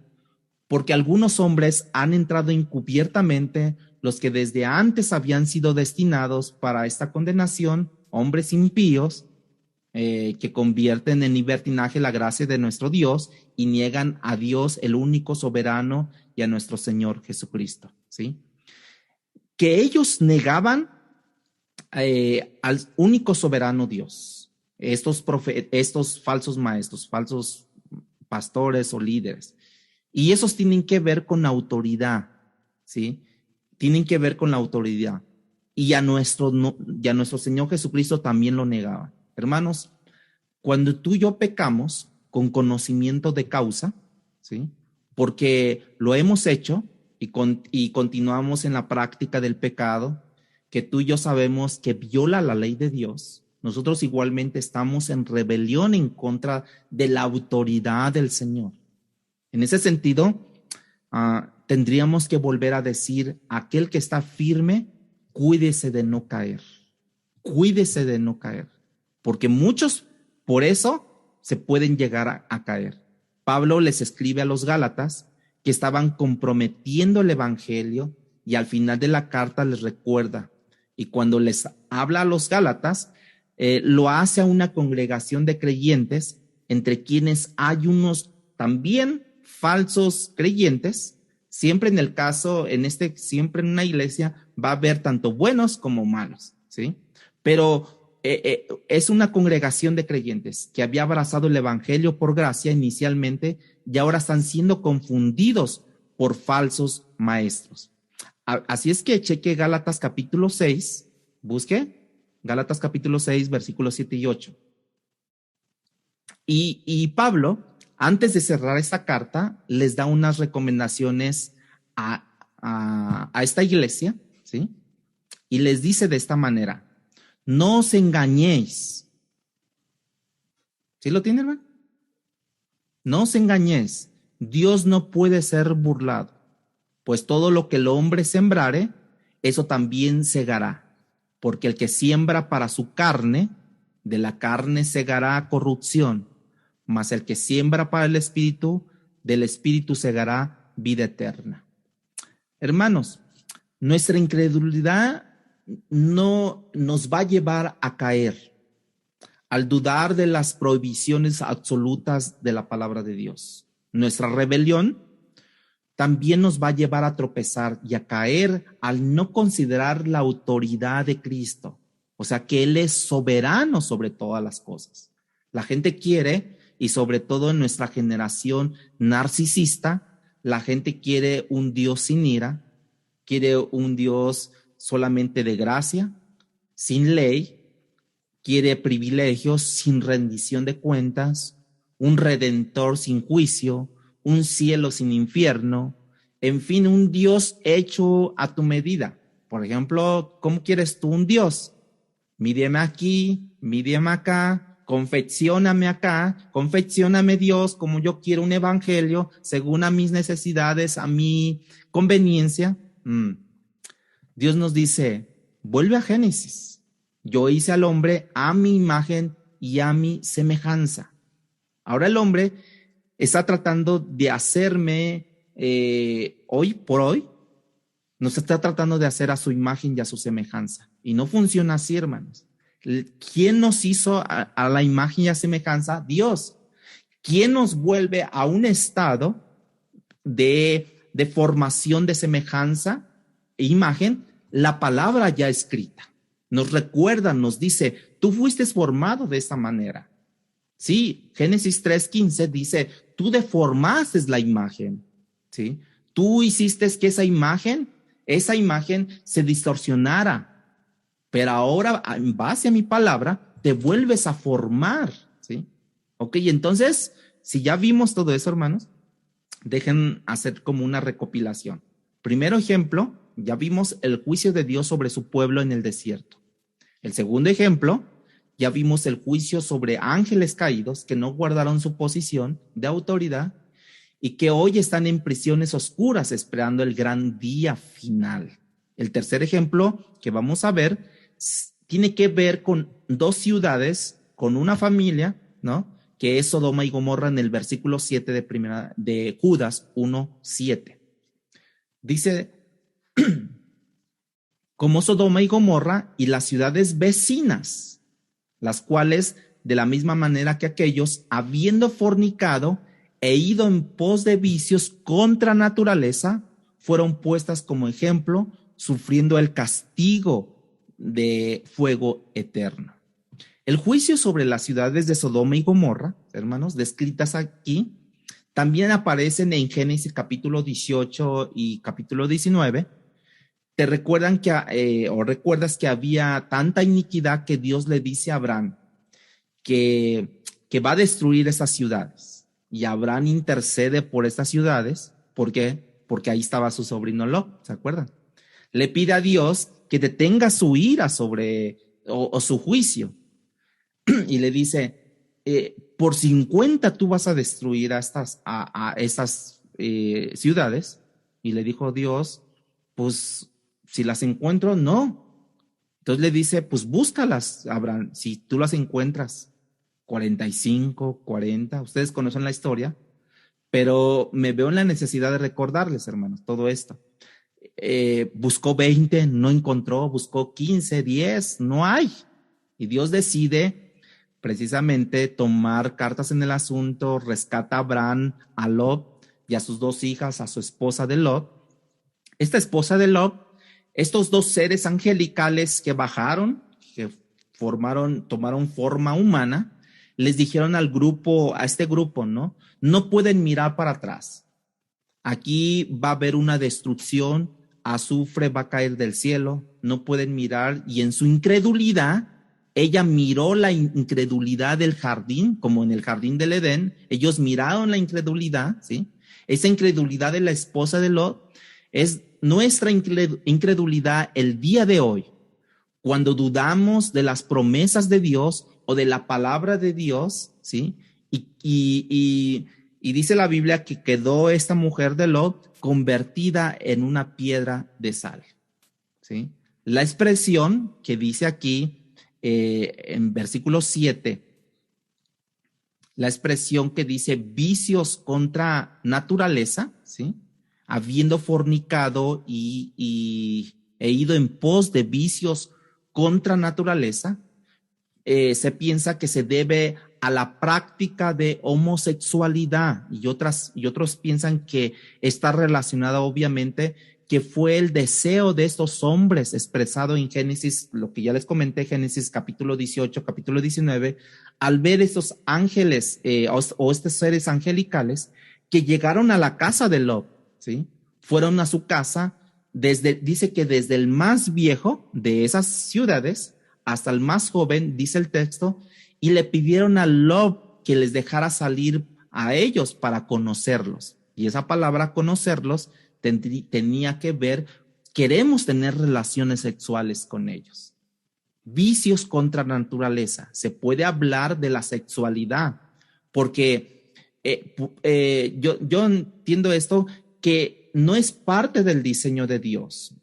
porque algunos hombres han entrado encubiertamente, los que desde antes habían sido destinados para esta condenación, hombres impíos, que convierten en libertinaje la gracia de nuestro Dios y niegan a Dios, el único soberano, y a nuestro Señor Jesucristo, ¿sí? Que ellos negaban al único soberano Dios, estos falsos maestros, falsos pastores o líderes, y esos tienen que ver con autoridad, ¿sí? Tienen que ver con la autoridad, y a nuestro Señor Jesucristo también lo negaban. Hermanos, cuando tú y yo pecamos con conocimiento de causa, ¿sí? Porque lo hemos hecho y continuamos en la práctica del pecado, que tú y yo sabemos que viola la ley de Dios, nosotros igualmente estamos en rebelión en contra de la autoridad del Señor. En ese sentido, tendríamos que volver a decir, aquel que está firme, cuídese de no caer. Cuídese de no caer. Porque muchos, por eso, se pueden llegar a caer. Pablo les escribe a los Gálatas que estaban comprometiendo el evangelio y al final de la carta les recuerda. Y cuando les habla a los Gálatas, lo hace a una congregación de creyentes, entre quienes hay unos también falsos creyentes. Siempre en el caso, siempre en una iglesia va a haber tanto buenos como malos, ¿sí? Pero es una congregación de creyentes que había abrazado el evangelio por gracia inicialmente y ahora están siendo confundidos por falsos maestros. Así es que cheque Gálatas capítulo 6, busque Gálatas capítulo 6, versículos 7 y 8. Y Pablo, antes de cerrar esta carta, les da unas recomendaciones a esta iglesia, ¿sí? Y les dice de esta manera: no os engañéis. ¿Sí lo tiene, hermano? No os engañéis. Dios no puede ser burlado, pues todo lo que el hombre sembrare, eso también segará. Porque el que siembra para su carne, de la carne segará corrupción, mas el que siembra para el espíritu, del espíritu segará vida eterna. Hermanos, nuestra incredulidad no nos va a llevar a caer al dudar de las prohibiciones absolutas de la palabra de Dios. Nuestra rebelión también nos va a llevar a tropezar y a caer al no considerar la autoridad de Cristo. O sea, que Él es soberano sobre todas las cosas. La gente quiere, y sobre todo en nuestra generación narcisista, la gente quiere un Dios sin ira, quiere un Dios solamente de gracia, sin ley, quiere privilegios sin rendición de cuentas, un redentor sin juicio, un cielo sin infierno, en fin, un Dios hecho a tu medida. Por ejemplo, ¿cómo quieres tú un Dios? Mídeme aquí, mídeme acá, confeccióname acá, confeccióname Dios como yo quiero un evangelio, según a mis necesidades, a mi conveniencia. Dios nos dice, vuelve a Génesis. Yo hice al hombre a mi imagen y a mi semejanza. Ahora el hombre está tratando de hacerme hoy por hoy, nos está tratando de hacer a su imagen y a su semejanza. Y no funciona así, hermanos. ¿Quién nos hizo a la imagen y a semejanza? Dios. ¿Quién nos vuelve a un estado de formación de semejanza e imagen? La palabra ya escrita. Nos recuerda, nos dice, tú fuiste formado de esta manera. Sí, Génesis 3:15 dice, tú deformaste la imagen, ¿sí? Tú hiciste que esa imagen esa imagen se distorsionara, pero ahora en base a mi palabra te vuelves a formar, ¿sí? Ok, entonces, si ya vimos todo eso, hermanos, dejen hacer como una recopilación. Primero ejemplo, ya vimos el juicio de Dios sobre su pueblo en el desierto. El segundo ejemplo, ya vimos el juicio sobre ángeles caídos que no guardaron su posición de autoridad y que hoy están en prisiones oscuras esperando el gran día final. El tercer ejemplo que vamos a ver tiene que ver con dos ciudades, con una familia, ¿no? Que es Sodoma y Gomorra en el versículo 7 de Judas 1:7. Dice, como Sodoma y Gomorra y las ciudades vecinas, las cuales, de la misma manera que aquellos, habiendo fornicado e ido en pos de vicios contra naturaleza, fueron puestas como ejemplo, sufriendo el castigo de fuego eterno. El juicio sobre las ciudades de Sodoma y Gomorra, hermanos, descritas aquí, también aparecen en Génesis capítulo 18 y capítulo 19. Te recuerdan o recuerdas que había tanta iniquidad que Dios le dice a Abraham que va a destruir esas ciudades. Y Abraham intercede por estas ciudades. ¿Por qué? Porque ahí estaba su sobrino Lot, ¿se acuerdan? Le pide a Dios que detenga su ira sobre, o su juicio. Y le dice, por 50 tú vas a destruir a estas ciudades. Y le dijo Dios, pues si las encuentro, no. Entonces le dice, pues búscalas, Abraham, si tú las encuentras. 45, 40, ustedes conocen la historia, pero me veo en la necesidad de recordarles, hermanos, todo esto. Buscó 20, no encontró, buscó 15, 10, no hay. Y Dios decide precisamente tomar cartas en el asunto, rescata a Abraham, a Lot y a sus dos hijas, a su esposa de Lot. Esta esposa de Lot, estos dos seres angelicales que bajaron, que tomaron forma humana, les dijeron a este grupo, ¿no? No pueden mirar para atrás. Aquí va a haber una destrucción, azufre va a caer del cielo, no pueden mirar, y en su incredulidad, ella miró la incredulidad del jardín, como en el jardín del Edén, ellos miraron la incredulidad, ¿sí? Esa incredulidad de la esposa de Lot es nuestra incredulidad el día de hoy, cuando dudamos de las promesas de Dios o de la palabra de Dios, ¿sí? Y dice la Biblia que quedó esta mujer de Lot convertida en una piedra de sal, ¿sí? La expresión que dice aquí en versículo 7, la expresión que dice vicios contra naturaleza, ¿sí? Habiendo fornicado e ido en pos de vicios contra naturaleza, se piensa que se debe a la práctica de homosexualidad y otros piensan que está relacionada obviamente que fue el deseo de estos hombres expresado en Génesis, lo que ya les comenté, Génesis capítulo 18, capítulo 19, al ver estos ángeles o estos seres angelicales que llegaron a la casa de Lot, ¿sí? Fueron a su casa, dice que desde el más viejo de esas ciudades hasta el más joven, dice el texto, y le pidieron a Lot que les dejara salir a ellos para conocerlos. Y esa palabra conocerlos tenía que ver, queremos tener relaciones sexuales con ellos. Vicios contra naturaleza. Se puede hablar de la sexualidad, porque yo entiendo esto, que no es parte del diseño de Dios.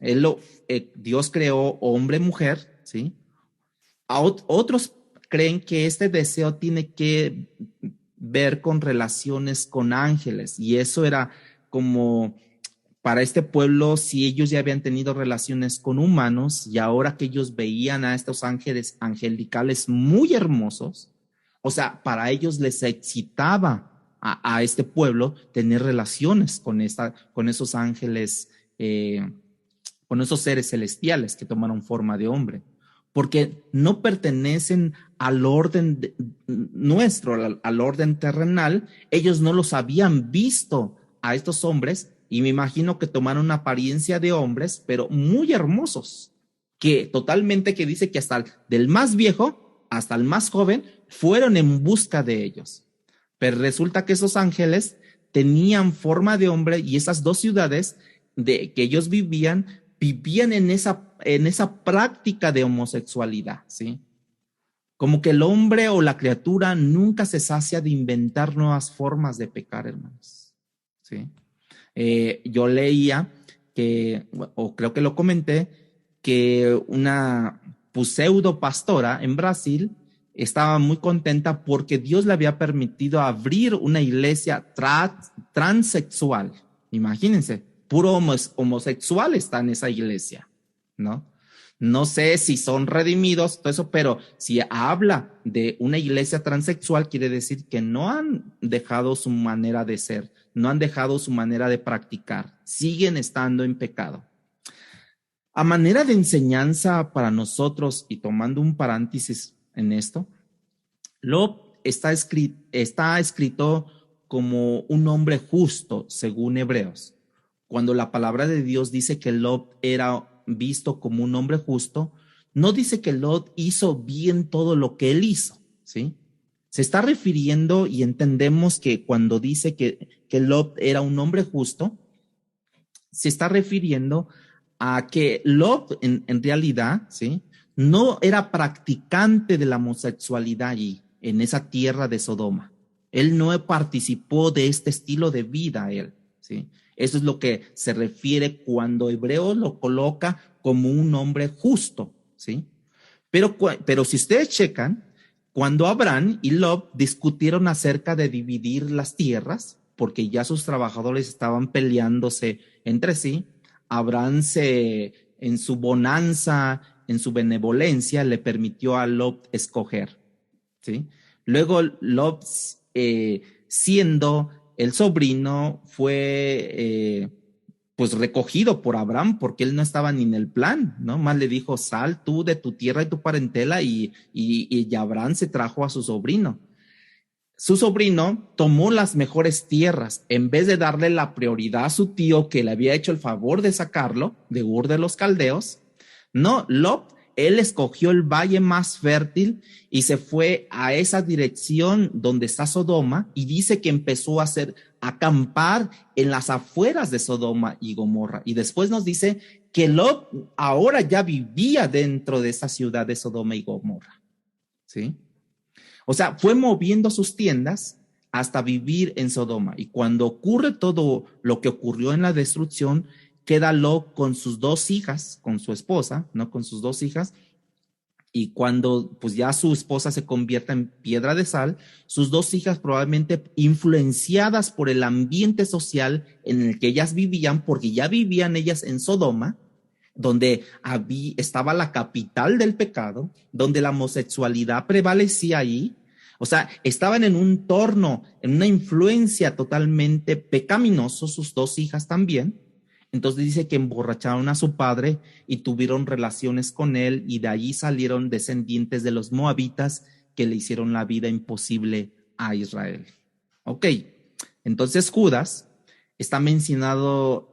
Dios creó hombre, mujer, ¿sí? Otros creen que este deseo tiene que ver con relaciones con ángeles, y eso era como para este pueblo, si ellos ya habían tenido relaciones con humanos y ahora que ellos veían a estos ángeles angelicales muy hermosos, o sea, para ellos les excitaba a este pueblo tener relaciones con esos ángeles, con esos seres celestiales que tomaron forma de hombre, porque no pertenecen al orden nuestro, al orden terrenal. Ellos no los habían visto a estos hombres y me imagino que tomaron apariencia de hombres, pero muy hermosos, que totalmente que dice que hasta del más viejo hasta el más joven fueron en busca de ellos. Pero resulta que esos ángeles tenían forma de hombre y esas dos ciudades de que ellos vivían en esa práctica de homosexualidad, ¿sí? Como que el hombre o la criatura nunca se sacia de inventar nuevas formas de pecar, hermanos, ¿sí? Yo leía que, o creo que lo comenté, que una pseudo pastora en Brasil estaba muy contenta porque Dios le había permitido abrir una iglesia transexual. Imagínense, puro homosexual está en esa iglesia, ¿no? No sé si son redimidos, todo eso, pero si habla de una iglesia transexual, quiere decir que no han dejado su manera de ser, no han dejado su manera de practicar, siguen estando en pecado. A manera de enseñanza para nosotros, y tomando un paréntesis en esto, Lot está escrito como un hombre justo, según Hebreos. Cuando la palabra de Dios dice que Lot era visto como un hombre justo, no dice que Lot hizo bien todo lo que él hizo, ¿sí? Se está refiriendo, y entendemos que cuando dice que Lot era un hombre justo, se está refiriendo a que Lot en realidad, ¿sí?, no era practicante de la homosexualidad allí, en esa tierra de Sodoma. Él no participó de este estilo de vida, ¿sí? Eso es lo que se refiere cuando Hebreos lo coloca como un hombre justo, ¿sí? Pero si ustedes checan, cuando Abraham y Lot discutieron acerca de dividir las tierras, porque ya sus trabajadores estaban peleándose entre sí, Abraham en su bonanza, en su benevolencia, le permitió a Lot escoger, ¿sí? Luego Lot, siendo el sobrino, fue pues recogido por Abraham, porque él no estaba ni en el plan, ¿no? Más le dijo, sal tú de tu tierra y tu parentela, y Abraham se trajo a su sobrino. Su sobrino tomó las mejores tierras, en vez de darle la prioridad a su tío que le había hecho el favor de sacarlo de Ur de los Caldeos. No, Lot, él escogió el valle más fértil y se fue a esa dirección donde está Sodoma, y dice que empezó a acampar en las afueras de Sodoma y Gomorra. Y después nos dice que Lot ahora ya vivía dentro de esa ciudad de Sodoma y Gomorra, ¿sí? O sea, fue moviendo sus tiendas hasta vivir en Sodoma. Y cuando ocurre todo lo que ocurrió en la destrucción, queda Lot con sus dos hijas, con su esposa, ¿no? Con sus dos hijas. Y cuando pues ya su esposa se convierta en piedra de sal, sus dos hijas, probablemente influenciadas por el ambiente social en el que ellas vivían, porque ya vivían ellas en Sodoma, donde estaba la capital del pecado, donde la homosexualidad prevalecía ahí. O sea, estaban en un entorno, en una influencia totalmente pecaminoso, sus dos hijas también. Entonces dice que emborracharon a su padre y tuvieron relaciones con él, y de allí salieron descendientes de los moabitas que le hicieron la vida imposible a Israel. Ok, entonces Judas está mencionado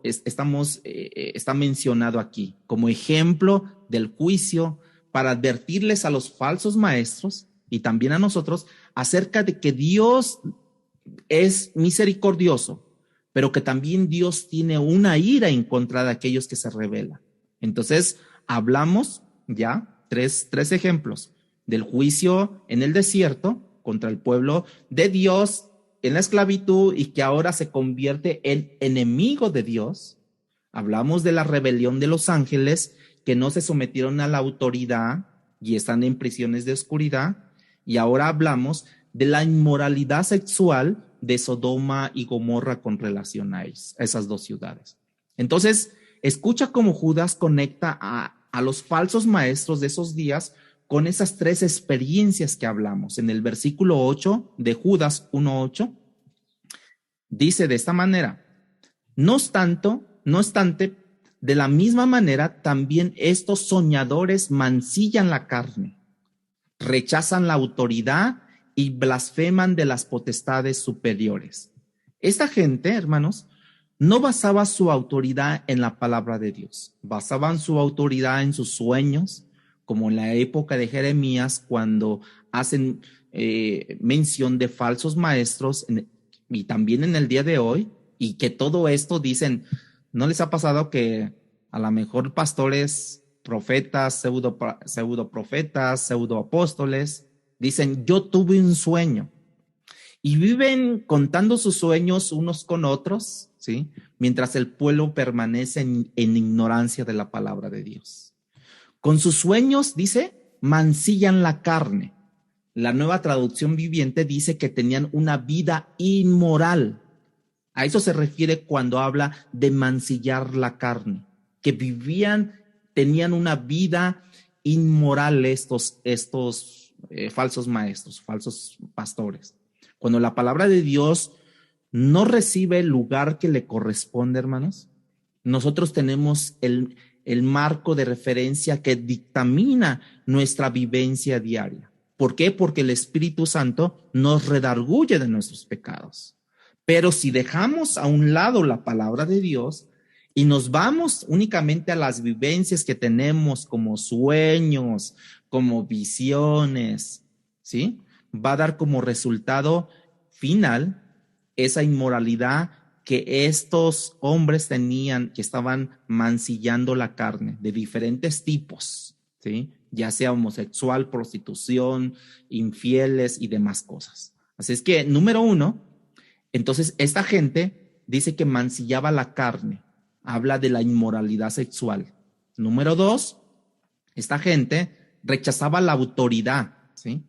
aquí como ejemplo del juicio, para advertirles a los falsos maestros y también a nosotros acerca de que Dios es misericordioso, pero que también Dios tiene una ira en contra de aquellos que se rebelan. Entonces, hablamos ya tres ejemplos del juicio en el desierto contra el pueblo de Dios en la esclavitud, y que ahora se convierte en enemigo de Dios. Hablamos de la rebelión de los ángeles, que no se sometieron a la autoridad y están en prisiones de oscuridad. Y ahora hablamos de la inmoralidad sexual de Sodoma y Gomorra con relación a esas dos ciudades. Entonces, escucha cómo Judas conecta a los falsos maestros de esos días con esas tres experiencias que hablamos. En el versículo 8 de Judas 1:8, dice de esta manera: no obstante, de la misma manera también estos soñadores mancillan la carne, rechazan la autoridad y blasfeman de las potestades superiores. Esta gente, hermanos, no basaba su autoridad en la palabra de Dios, basaban su autoridad en sus sueños, como en la época de Jeremías, cuando hacen mención de falsos maestros, y también en el día de hoy, y que todo esto dicen, ¿no les ha pasado que a lo mejor pastores, profetas, pseudo profetas, pseudo apóstoles, dicen, yo tuve un sueño? Y viven contando sus sueños unos con otros, ¿sí? Mientras el pueblo permanece en ignorancia de la palabra de Dios. Con sus sueños, dice, mancillan la carne. La Nueva Traducción Viviente dice que tenían una vida inmoral. A eso se refiere cuando habla de mancillar la carne, que tenían una vida inmoral estos falsos maestros, falsos pastores. Cuando la palabra de Dios no recibe el lugar que le corresponde, hermanos, nosotros tenemos el marco de referencia que dictamina nuestra vivencia diaria. ¿Por qué? Porque el Espíritu Santo nos redarguye de nuestros pecados. Pero si dejamos a un lado la palabra de Dios y nos vamos únicamente a las vivencias que tenemos como sueños, como visiones, ¿sí? Va a dar como resultado final esa inmoralidad que estos hombres tenían, que estaban mancillando la carne de diferentes tipos, ¿sí? Ya sea homosexual, prostitución, infieles y demás cosas. Así es que, número 1, entonces esta gente dice que mancillaba la carne, habla de la inmoralidad sexual. Número 2, esta gente rechazaba la autoridad, ¿sí?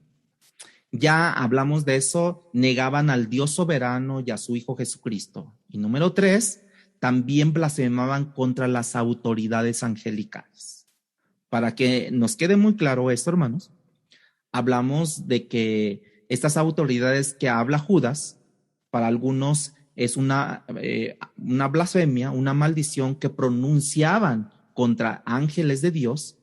Ya hablamos de eso, negaban al Dios soberano y a su Hijo Jesucristo. Y número 3, también blasfemaban contra las autoridades angelicales. Para que nos quede muy claro esto, hermanos, hablamos de que estas autoridades que habla Judas, para algunos es una blasfemia, una maldición que pronunciaban contra ángeles de Dios.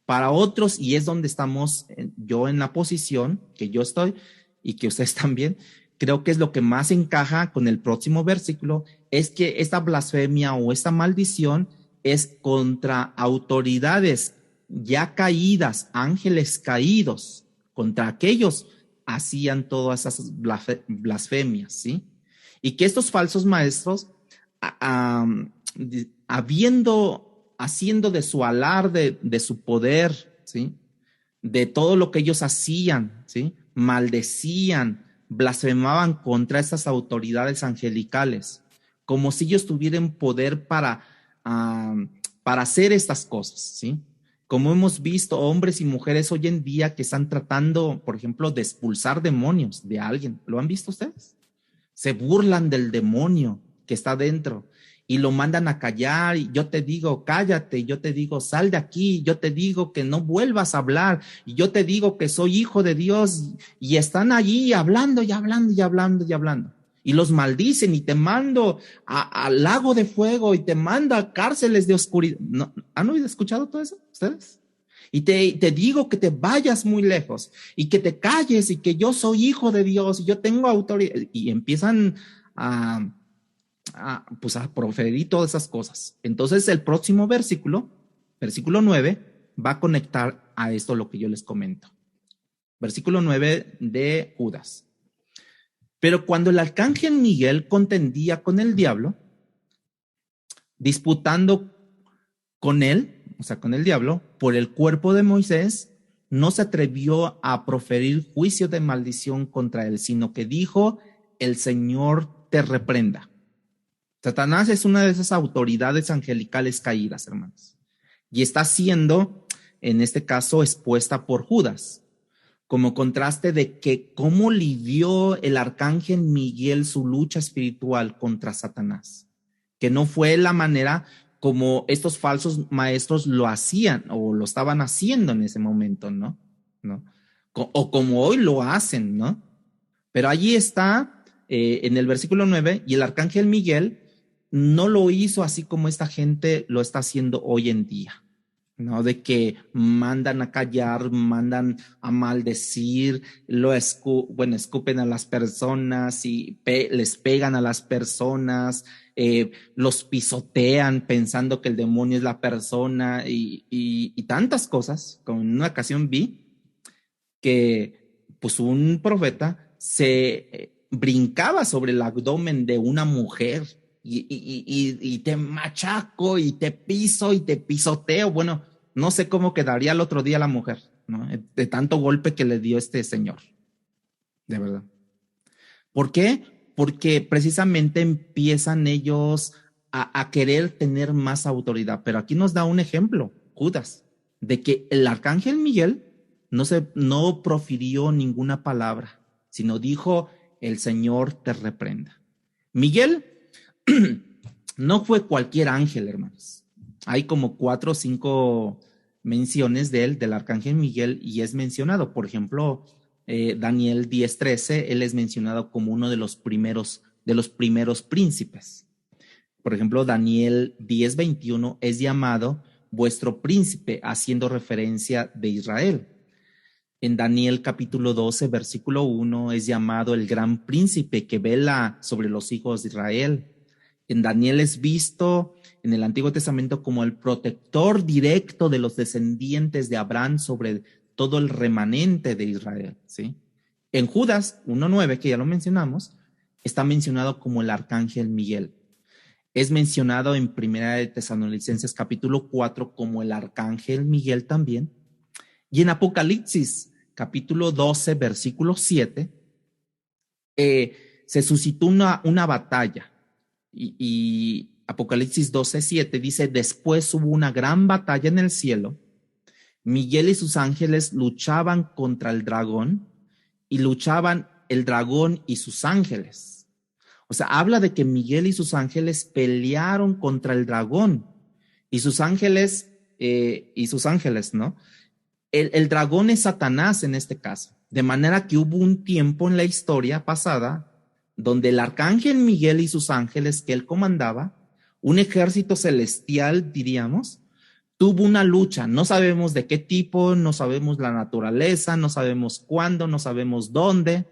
Para otros, y es donde estamos yo en la posición que yo estoy y que ustedes también, creo que es lo que más encaja con el próximo versículo, es que esta blasfemia o esta maldición es contra autoridades ya caídas, ángeles caídos, contra aquellos hacían todas esas blasfemias, ¿sí? Y que estos falsos maestros, haciendo de su alarde, de su poder, ¿sí? De todo lo que ellos hacían, ¿sí? Maldecían, blasfemaban contra estas autoridades angelicales, como si ellos tuvieran poder para hacer estas cosas, ¿sí? Como hemos visto hombres y mujeres hoy en día que están tratando, por ejemplo, de expulsar demonios de alguien. ¿Lo han visto ustedes? Se burlan del demonio que está dentro y lo mandan a callar, y yo te digo, cállate, yo te digo, sal de aquí, yo te digo que no vuelvas a hablar, y yo te digo que soy hijo de Dios, y están allí hablando y hablando y hablando y hablando, y los maldicen, y te mando al lago de fuego, y te mando a cárceles de oscuridad. ¿No? ¿Han oído, escuchado todo eso ustedes? Y te digo que te vayas muy lejos, y que te calles, y que yo soy hijo de Dios, y yo tengo autoridad, y empiezan a proferir todas esas cosas. Entonces el próximo versículo 9, va a conectar a esto lo que yo les comento. Versículo 9 de Judas. Pero cuando el arcángel Miguel contendía con el diablo, disputando con él, o sea, con el diablo, por el cuerpo de Moisés, no se atrevió a proferir juicio de maldición contra él, sino que dijo, el Señor te reprenda. Satanás es una de esas autoridades angelicales caídas, hermanos, y está siendo, en este caso, expuesta por Judas, como contraste de que cómo lidió el arcángel Miguel su lucha espiritual contra Satanás, que no fue la manera como estos falsos maestros lo hacían o lo estaban haciendo en ese momento, ¿no? O como hoy lo hacen, ¿no? Pero allí está en el versículo 9, y el arcángel Miguel no lo hizo así como esta gente lo está haciendo hoy en día. ¿no? De que mandan a callar, mandan a maldecir, escupen a las personas y les pegan a las personas, los pisotean pensando que el demonio es la persona y tantas cosas. Como en una ocasión vi que pues un profeta se brincaba sobre el abdomen de una mujer y te machaco y te piso y te pisoteo. Bueno, no sé cómo quedaría el otro día la mujer, ¿no? De tanto golpe que le dio este señor, de verdad. ¿Por qué? Porque precisamente empiezan ellos a querer tener más autoridad. Pero aquí nos da un ejemplo, Judas, de que el arcángel Miguel no profirió ninguna palabra, sino dijo, el Señor te reprenda. Miguel no fue cualquier ángel, hermanos. Hay como 4 o 5 menciones de él, del arcángel Miguel, y es mencionado. Por ejemplo, Daniel 10:13, él es mencionado como uno de los primeros príncipes. Por ejemplo, Daniel 10:21 es llamado vuestro príncipe, haciendo referencia de Israel. En Daniel capítulo 12, versículo 1, es llamado el gran príncipe que vela sobre los hijos de Israel. En Daniel es visto en el Antiguo Testamento como el protector directo de los descendientes de Abraham sobre todo el remanente de Israel, ¿sí? En Judas 1:9, que ya lo mencionamos, está mencionado como el arcángel Miguel. Es mencionado en Primera de Tesalonicenses capítulo 4 como el arcángel Miguel también. Y en Apocalipsis capítulo 12, versículo 7, se suscitó una batalla. Y Apocalipsis 12:7 dice, después hubo una gran batalla en el cielo. Miguel y sus ángeles luchaban contra el dragón y luchaban el dragón y sus ángeles. O sea, habla de que Miguel y sus ángeles pelearon contra el dragón y sus ángeles, ¿no? El dragón es Satanás en este caso. De manera que hubo un tiempo en la historia pasada donde el arcángel Miguel y sus ángeles que él comandaba, un ejército celestial, diríamos, tuvo una lucha. No sabemos de qué tipo, no sabemos la naturaleza, no sabemos cuándo, no sabemos dónde,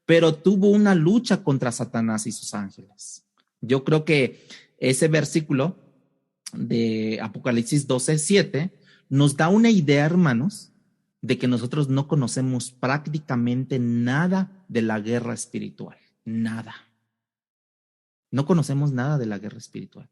pero tuvo una lucha contra Satanás y sus ángeles. Yo creo que ese versículo de Apocalipsis 12:7 nos da una idea, hermanos, de que nosotros no conocemos prácticamente nada de la guerra espiritual. Nada. No conocemos nada de la guerra espiritual.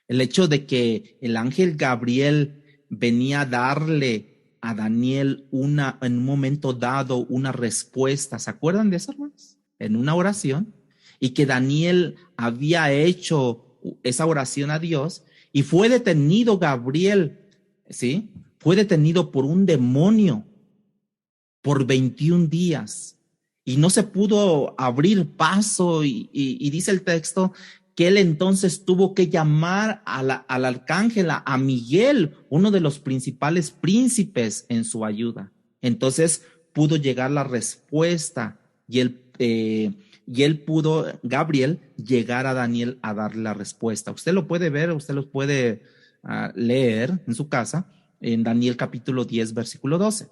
El hecho de que el ángel Gabriel venía a darle a Daniel en un momento dado una respuesta, ¿se acuerdan de eso, hermanos? En una oración, y que Daniel había hecho esa oración a Dios y fue detenido Gabriel, ¿sí? Fue detenido por un demonio por 21 días y no se pudo abrir paso y dice el texto que él entonces tuvo que llamar al arcángel, a Miguel, uno de los principales príncipes en su ayuda. Entonces pudo llegar la respuesta y él pudo, Gabriel, llegar a Daniel a darle la respuesta. Usted lo puede ver, usted lo puede leer en su casa, en Daniel capítulo 10, versículo 12.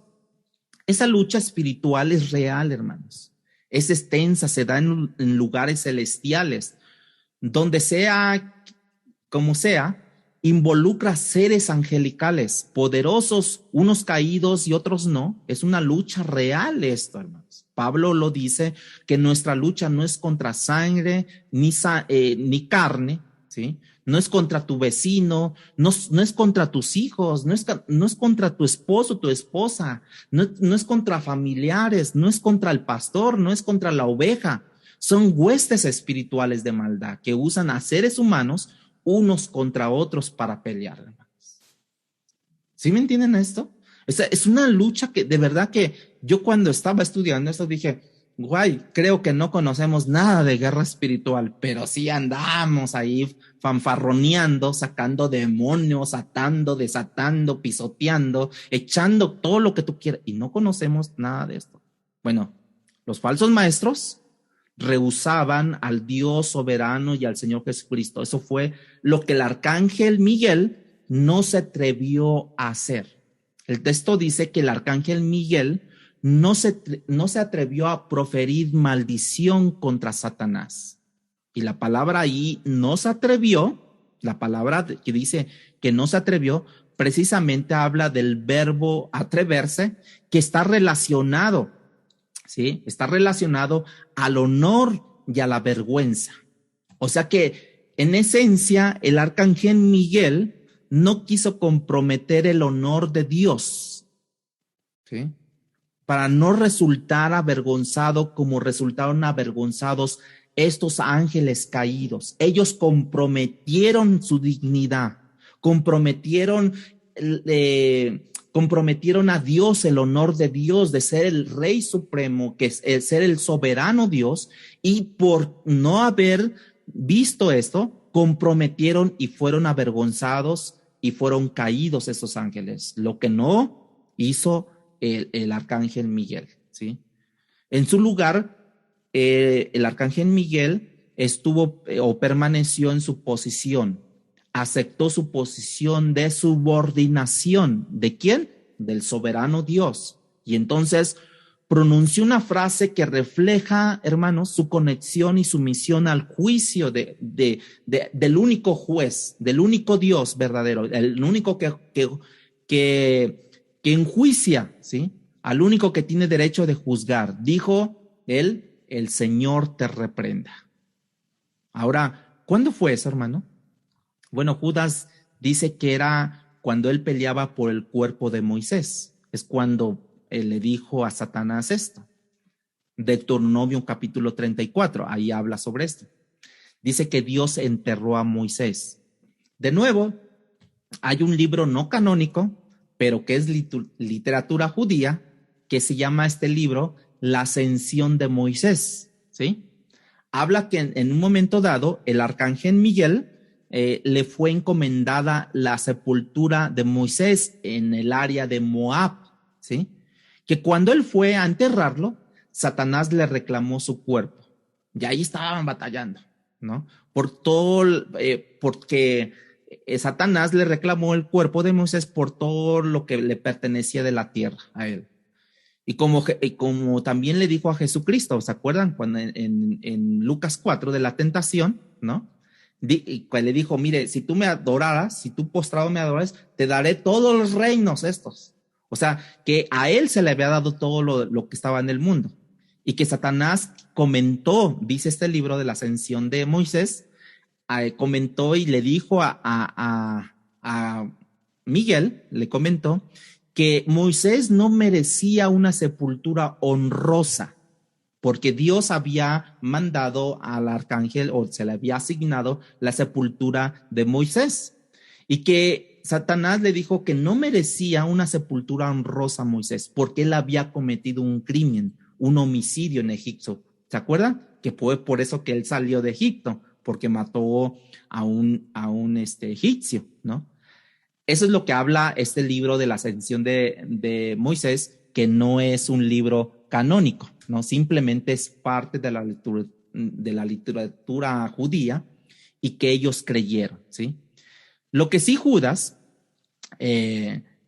Esa lucha espiritual es real, hermanos. Es extensa, se da en lugares celestiales. Donde sea, como sea, involucra seres angelicales, poderosos, unos caídos y otros no. Es una lucha real esto, hermanos. Pablo lo dice, que nuestra lucha no es contra sangre ni carne, ¿sí? No es contra tu vecino, no es contra tus hijos, no es contra tu esposo, tu esposa, no es contra familiares, no es contra el pastor, no es contra la oveja. Son huestes espirituales de maldad que usan a seres humanos unos contra otros para pelear, hermanos. ¿Sí me entienden esto? Es una lucha que de verdad que yo cuando estaba estudiando esto dije, guay, creo que no conocemos nada de guerra espiritual, pero sí andamos ahí fanfarroneando, sacando demonios, atando, desatando, pisoteando, echando todo lo que tú quieras y no conocemos nada de esto. Bueno, los falsos maestros rehusaban al Dios soberano y al Señor Jesucristo. Eso fue lo que el arcángel Miguel no se atrevió a hacer. El texto dice que el arcángel Miguel no se atrevió a proferir maldición contra Satanás. Y la palabra ahí no se atrevió, la palabra que dice que no se atrevió, precisamente habla del verbo atreverse, que está relacionado, ¿sí? Está relacionado al honor y a la vergüenza. O sea que en esencia el arcángel Miguel no quiso comprometer el honor de Dios, ¿sí? Para no resultar avergonzado como resultaron avergonzados estos ángeles caídos. Ellos comprometieron su dignidad, comprometieron a Dios, el honor de Dios, de ser el Rey Supremo, que es ser el soberano Dios, y por no haber visto esto, comprometieron y fueron avergonzados y fueron caídos esos ángeles, lo que no hizo el arcángel Miguel, ¿sí? En su lugar, el arcángel Miguel estuvo o permaneció en su posición, aceptó su posición de subordinación. ¿De quién? Del soberano Dios. Y entonces pronunció una frase que refleja, hermanos, su conexión y sumisión al juicio del único juez, del único Dios verdadero, el único que enjuicia, ¿sí? Al único que tiene derecho de juzgar. Dijo él: el Señor te reprenda. Ahora, ¿cuándo fue eso, hermano? Bueno, Judas dice que era cuando él peleaba por el cuerpo de Moisés. Es cuando él le dijo a Satanás esto. Deuteronomio capítulo 34, ahí habla sobre esto. Dice que Dios enterró a Moisés. De nuevo, hay un libro no canónico, pero que es literatura judía, que se llama este libro La Ascensión de Moisés, ¿sí? Habla que en un momento dado el arcángel Miguel le fue encomendada la sepultura de Moisés en el área de Moab, ¿sí? Que cuando él fue a enterrarlo, Satanás le reclamó su cuerpo. Y ahí estaban batallando, ¿no? Porque Satanás le reclamó el cuerpo de Moisés por todo lo que le pertenecía de la tierra a él. Y como también le dijo a Jesucristo, ¿se acuerdan? Cuando en Lucas 4 de la tentación, ¿no? Le dijo: mire, si tú me adoraras, si tú postrado me adoras, te daré todos los reinos estos. O sea, que a él se le había dado todo lo que estaba en el mundo. Y que Satanás comentó, dice este libro de la ascensión de Moisés, comentó y le dijo a Miguel, le comentó que Moisés no merecía una sepultura honrosa, porque Dios había mandado al arcángel, o se le había asignado la sepultura de Moisés, y que Satanás le dijo que no merecía una sepultura honrosa a Moisés, porque él había cometido un crimen, un homicidio en Egipto. ¿Se acuerdan? Que fue por eso que él salió de Egipto, porque mató a un egipcio, ¿no? Eso es lo que habla este libro de la ascensión de Moisés, que no es un libro canónico, ¿no? Simplemente es parte de la literatura judía y que ellos creyeron, ¿sí? Lo que sí Judas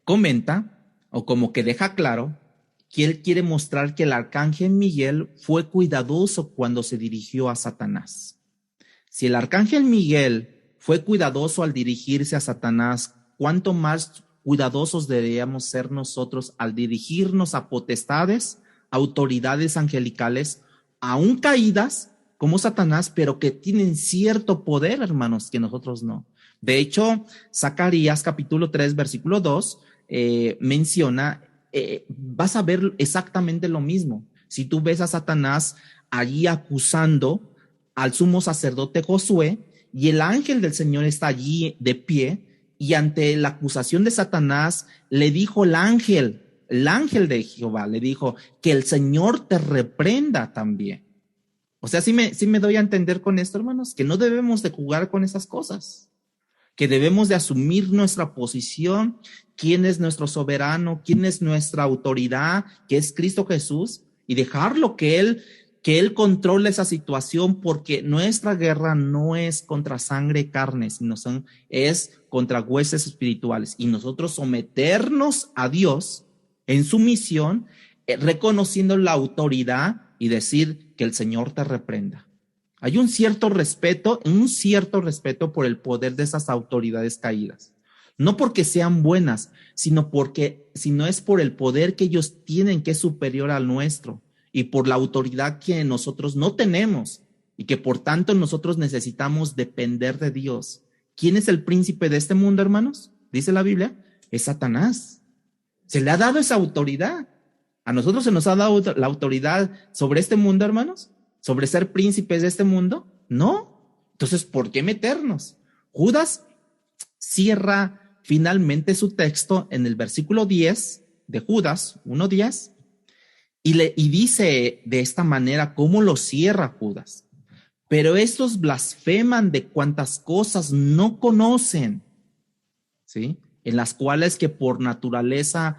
comenta, o como que deja claro, que él quiere mostrar que el arcángel Miguel fue cuidadoso cuando se dirigió a Satanás. Si el arcángel Miguel fue cuidadoso al dirigirse a Satanás, ¿cuánto más cuidadosos deberíamos ser nosotros al dirigirnos a potestades, autoridades angelicales, aún caídas como Satanás, pero que tienen cierto poder, hermanos, que nosotros no? De hecho, Zacarías capítulo 3, versículo 2, menciona, vas a ver exactamente lo mismo. Si tú ves a Satanás allí acusando al sumo sacerdote Josué, y el ángel del Señor está allí de pie, y ante la acusación de Satanás, le dijo el ángel de Jehová, le dijo: que el Señor te reprenda también. O sea, sí me doy a entender con esto, hermanos, que no debemos de jugar con esas cosas, que debemos de asumir nuestra posición, quién es nuestro soberano, quién es nuestra autoridad, que es Cristo Jesús, y dejarlo que Él que Él controle esa situación, porque nuestra guerra no es contra sangre y carne, sino es contra huestes espirituales. Y nosotros someternos a Dios en su misión, reconociendo la autoridad y decir que el Señor te reprenda. Hay un cierto respeto por el poder de esas autoridades caídas. No porque sean buenas, sino es por el poder que ellos tienen, que es superior al nuestro, y por la autoridad que nosotros no tenemos, y que por tanto nosotros necesitamos depender de Dios. ¿Quién es el príncipe de este mundo, hermanos? Dice la Biblia, es Satanás. Se le ha dado esa autoridad. A nosotros se nos ha dado la autoridad sobre este mundo, hermanos, sobre ser príncipes de este mundo. No. Entonces, ¿por qué meternos? Judas cierra finalmente su texto en el versículo 10 de Judas 1:10 y dice de esta manera cómo lo cierra Judas. Pero estos blasfeman de cuantas cosas no conocen, ¿sí? En las cuales que por naturaleza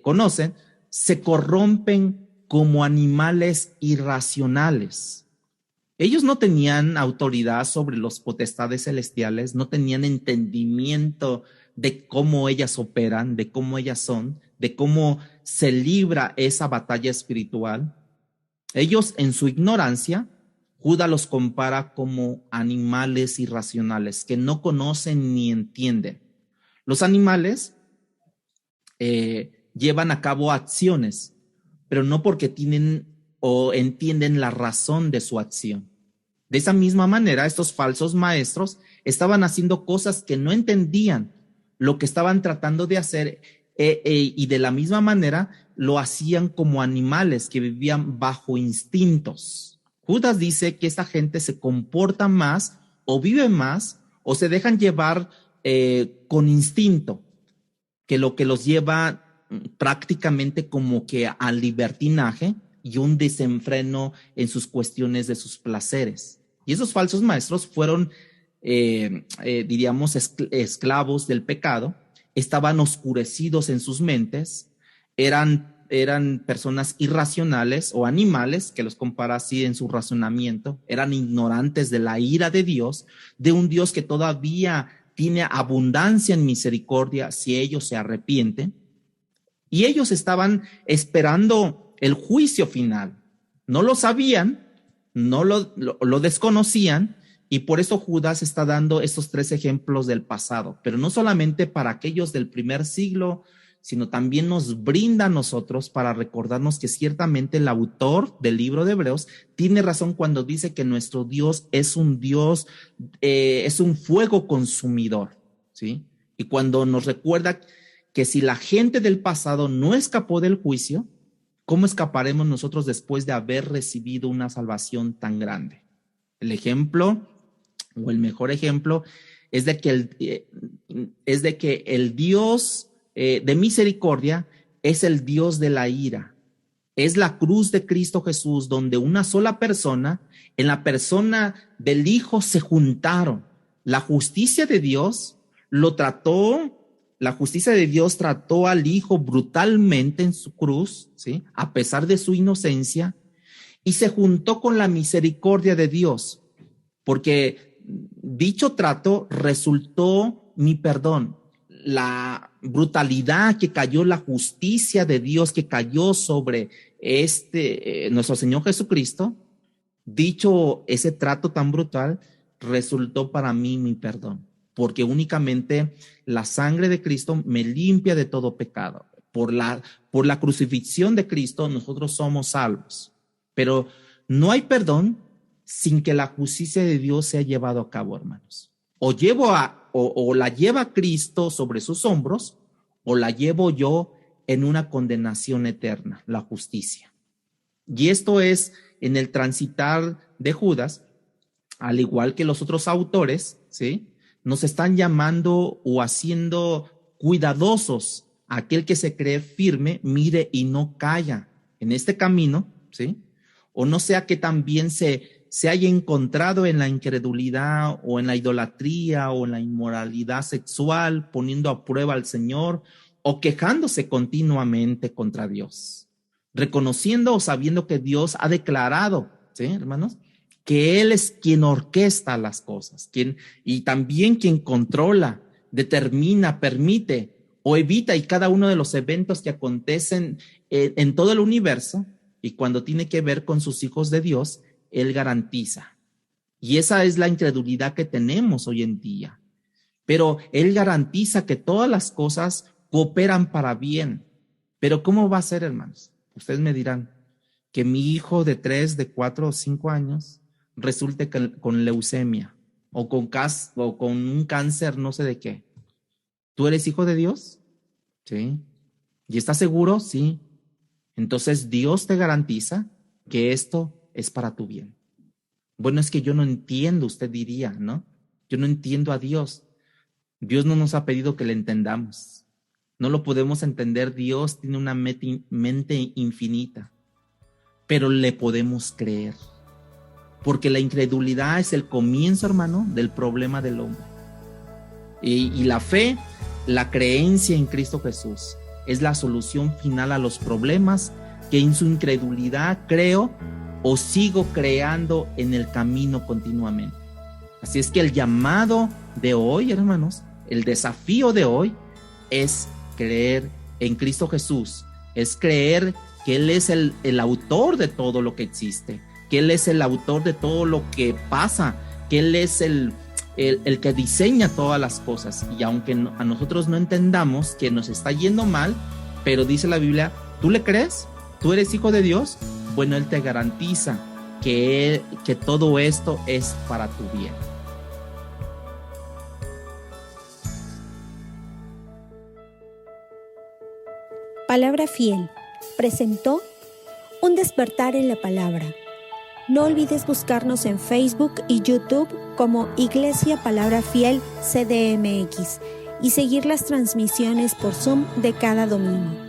conocen, se corrompen como animales irracionales. Ellos no tenían autoridad sobre los potestades celestiales, no tenían entendimiento de cómo ellas operan, de cómo ellas son, de cómo se libra esa batalla espiritual. Ellos, en su ignorancia, Judas los compara como animales irracionales que no conocen ni entienden. Los animales llevan a cabo acciones, pero no porque tienen o entienden la razón de su acción. De esa misma manera, estos falsos maestros estaban haciendo cosas que no entendían lo que estaban tratando de hacer, y de la misma manera lo hacían como animales que vivían bajo instintos. Judas dice que esta gente se comporta más o vive más o se dejan llevar con instinto, que lo que los lleva prácticamente como que al libertinaje y un desenfreno en sus cuestiones de sus placeres. Y esos falsos maestros fueron, diríamos, esclavos del pecado, estaban oscurecidos en sus mentes, eran personas irracionales o animales, que los compara así en su razonamiento, eran ignorantes de la ira de Dios, de un Dios que todavía tiene abundancia en misericordia si ellos se arrepienten. Y ellos estaban esperando el juicio final. No lo sabían, no lo desconocían, y por eso Judas está dando estos 3 ejemplos del pasado, pero no solamente para aquellos del primer siglo, sino también nos brinda a nosotros para recordarnos que ciertamente el autor del libro de Hebreos tiene razón cuando dice que nuestro Dios es un Dios, es un fuego consumidor, ¿sí? Y cuando nos recuerda que si la gente del pasado no escapó del juicio, ¿cómo escaparemos nosotros después de haber recibido una salvación tan grande? El ejemplo, o el mejor ejemplo, es de que el Dios de misericordia es el Dios de la ira. Es la cruz de Cristo Jesús, donde una sola persona, en la persona del Hijo, se juntaron. La justicia de Dios trató al Hijo brutalmente en su cruz, ¿sí? A pesar de su inocencia, y se juntó con la misericordia de Dios, porque dicho trato resultó mi perdón. La brutalidad que cayó, la justicia de Dios que cayó sobre nuestro Señor Jesucristo, dicho ese trato tan brutal, resultó para mí mi perdón, porque únicamente la sangre de Cristo me limpia de todo pecado. Por la crucifixión de Cristo nosotros somos salvos, pero no hay perdón sin que la justicia de Dios sea llevado a cabo, hermanos. O la lleva Cristo sobre sus hombros, o la llevo yo en una condenación eterna, la justicia. Y esto es en el transitar de Judas, al igual que los otros autores, ¿sí? Nos están llamando o haciendo cuidadosos a aquel que se cree firme, mire y no calla en este camino, ¿sí? O no sea que también se haya encontrado en la incredulidad o en la idolatría o en la inmoralidad sexual, poniendo a prueba al Señor o quejándose continuamente contra Dios. reconociendo o sabiendo que Dios ha declarado, ¿sí, hermanos? Que Él es quien orquesta las cosas, y también quien controla, determina, permite o evita y cada uno de los eventos que acontecen en todo el universo, y cuando tiene que ver con sus hijos de Dios, Él garantiza. Y esa es la incredulidad que tenemos hoy en día. Pero Él garantiza que todas las cosas cooperan para bien. Pero ¿cómo va a ser, hermanos? Ustedes me dirán que mi hijo de 3, de 4 o 5 años resulte con leucemia o con un cáncer no sé de qué. ¿Tú eres hijo de Dios? Sí. ¿Y estás seguro? Sí. Entonces Dios te garantiza que esto es para tu bien. Bueno, es que yo no entiendo, usted diría, ¿no? Yo no entiendo a Dios. Dios no nos ha pedido que le entendamos. No lo podemos entender. Dios tiene una mente infinita, pero le podemos creer. Porque la incredulidad es el comienzo, hermano, del problema del hombre. Y la fe, la creencia en Cristo Jesús, es la solución final a los problemas que en su incredulidad creo o sigo creando en el camino continuamente. Así es que el llamado de hoy, hermanos, el desafío de hoy es creer en Cristo Jesús, es creer que Él es el autor de todo lo que existe, que Él es el autor de todo lo que pasa, que Él es el que diseña todas las cosas. Y aunque a nosotros no entendamos que nos está yendo mal, pero dice la Biblia, ¿tú le crees? ¿Tú eres hijo de Dios? Bueno, Él te garantiza que todo esto es para tu bien. Palabra Fiel presentó Un despertar en la palabra. No olvides buscarnos en Facebook y YouTube como Iglesia Palabra Fiel CDMX y seguir las transmisiones por Zoom de cada domingo.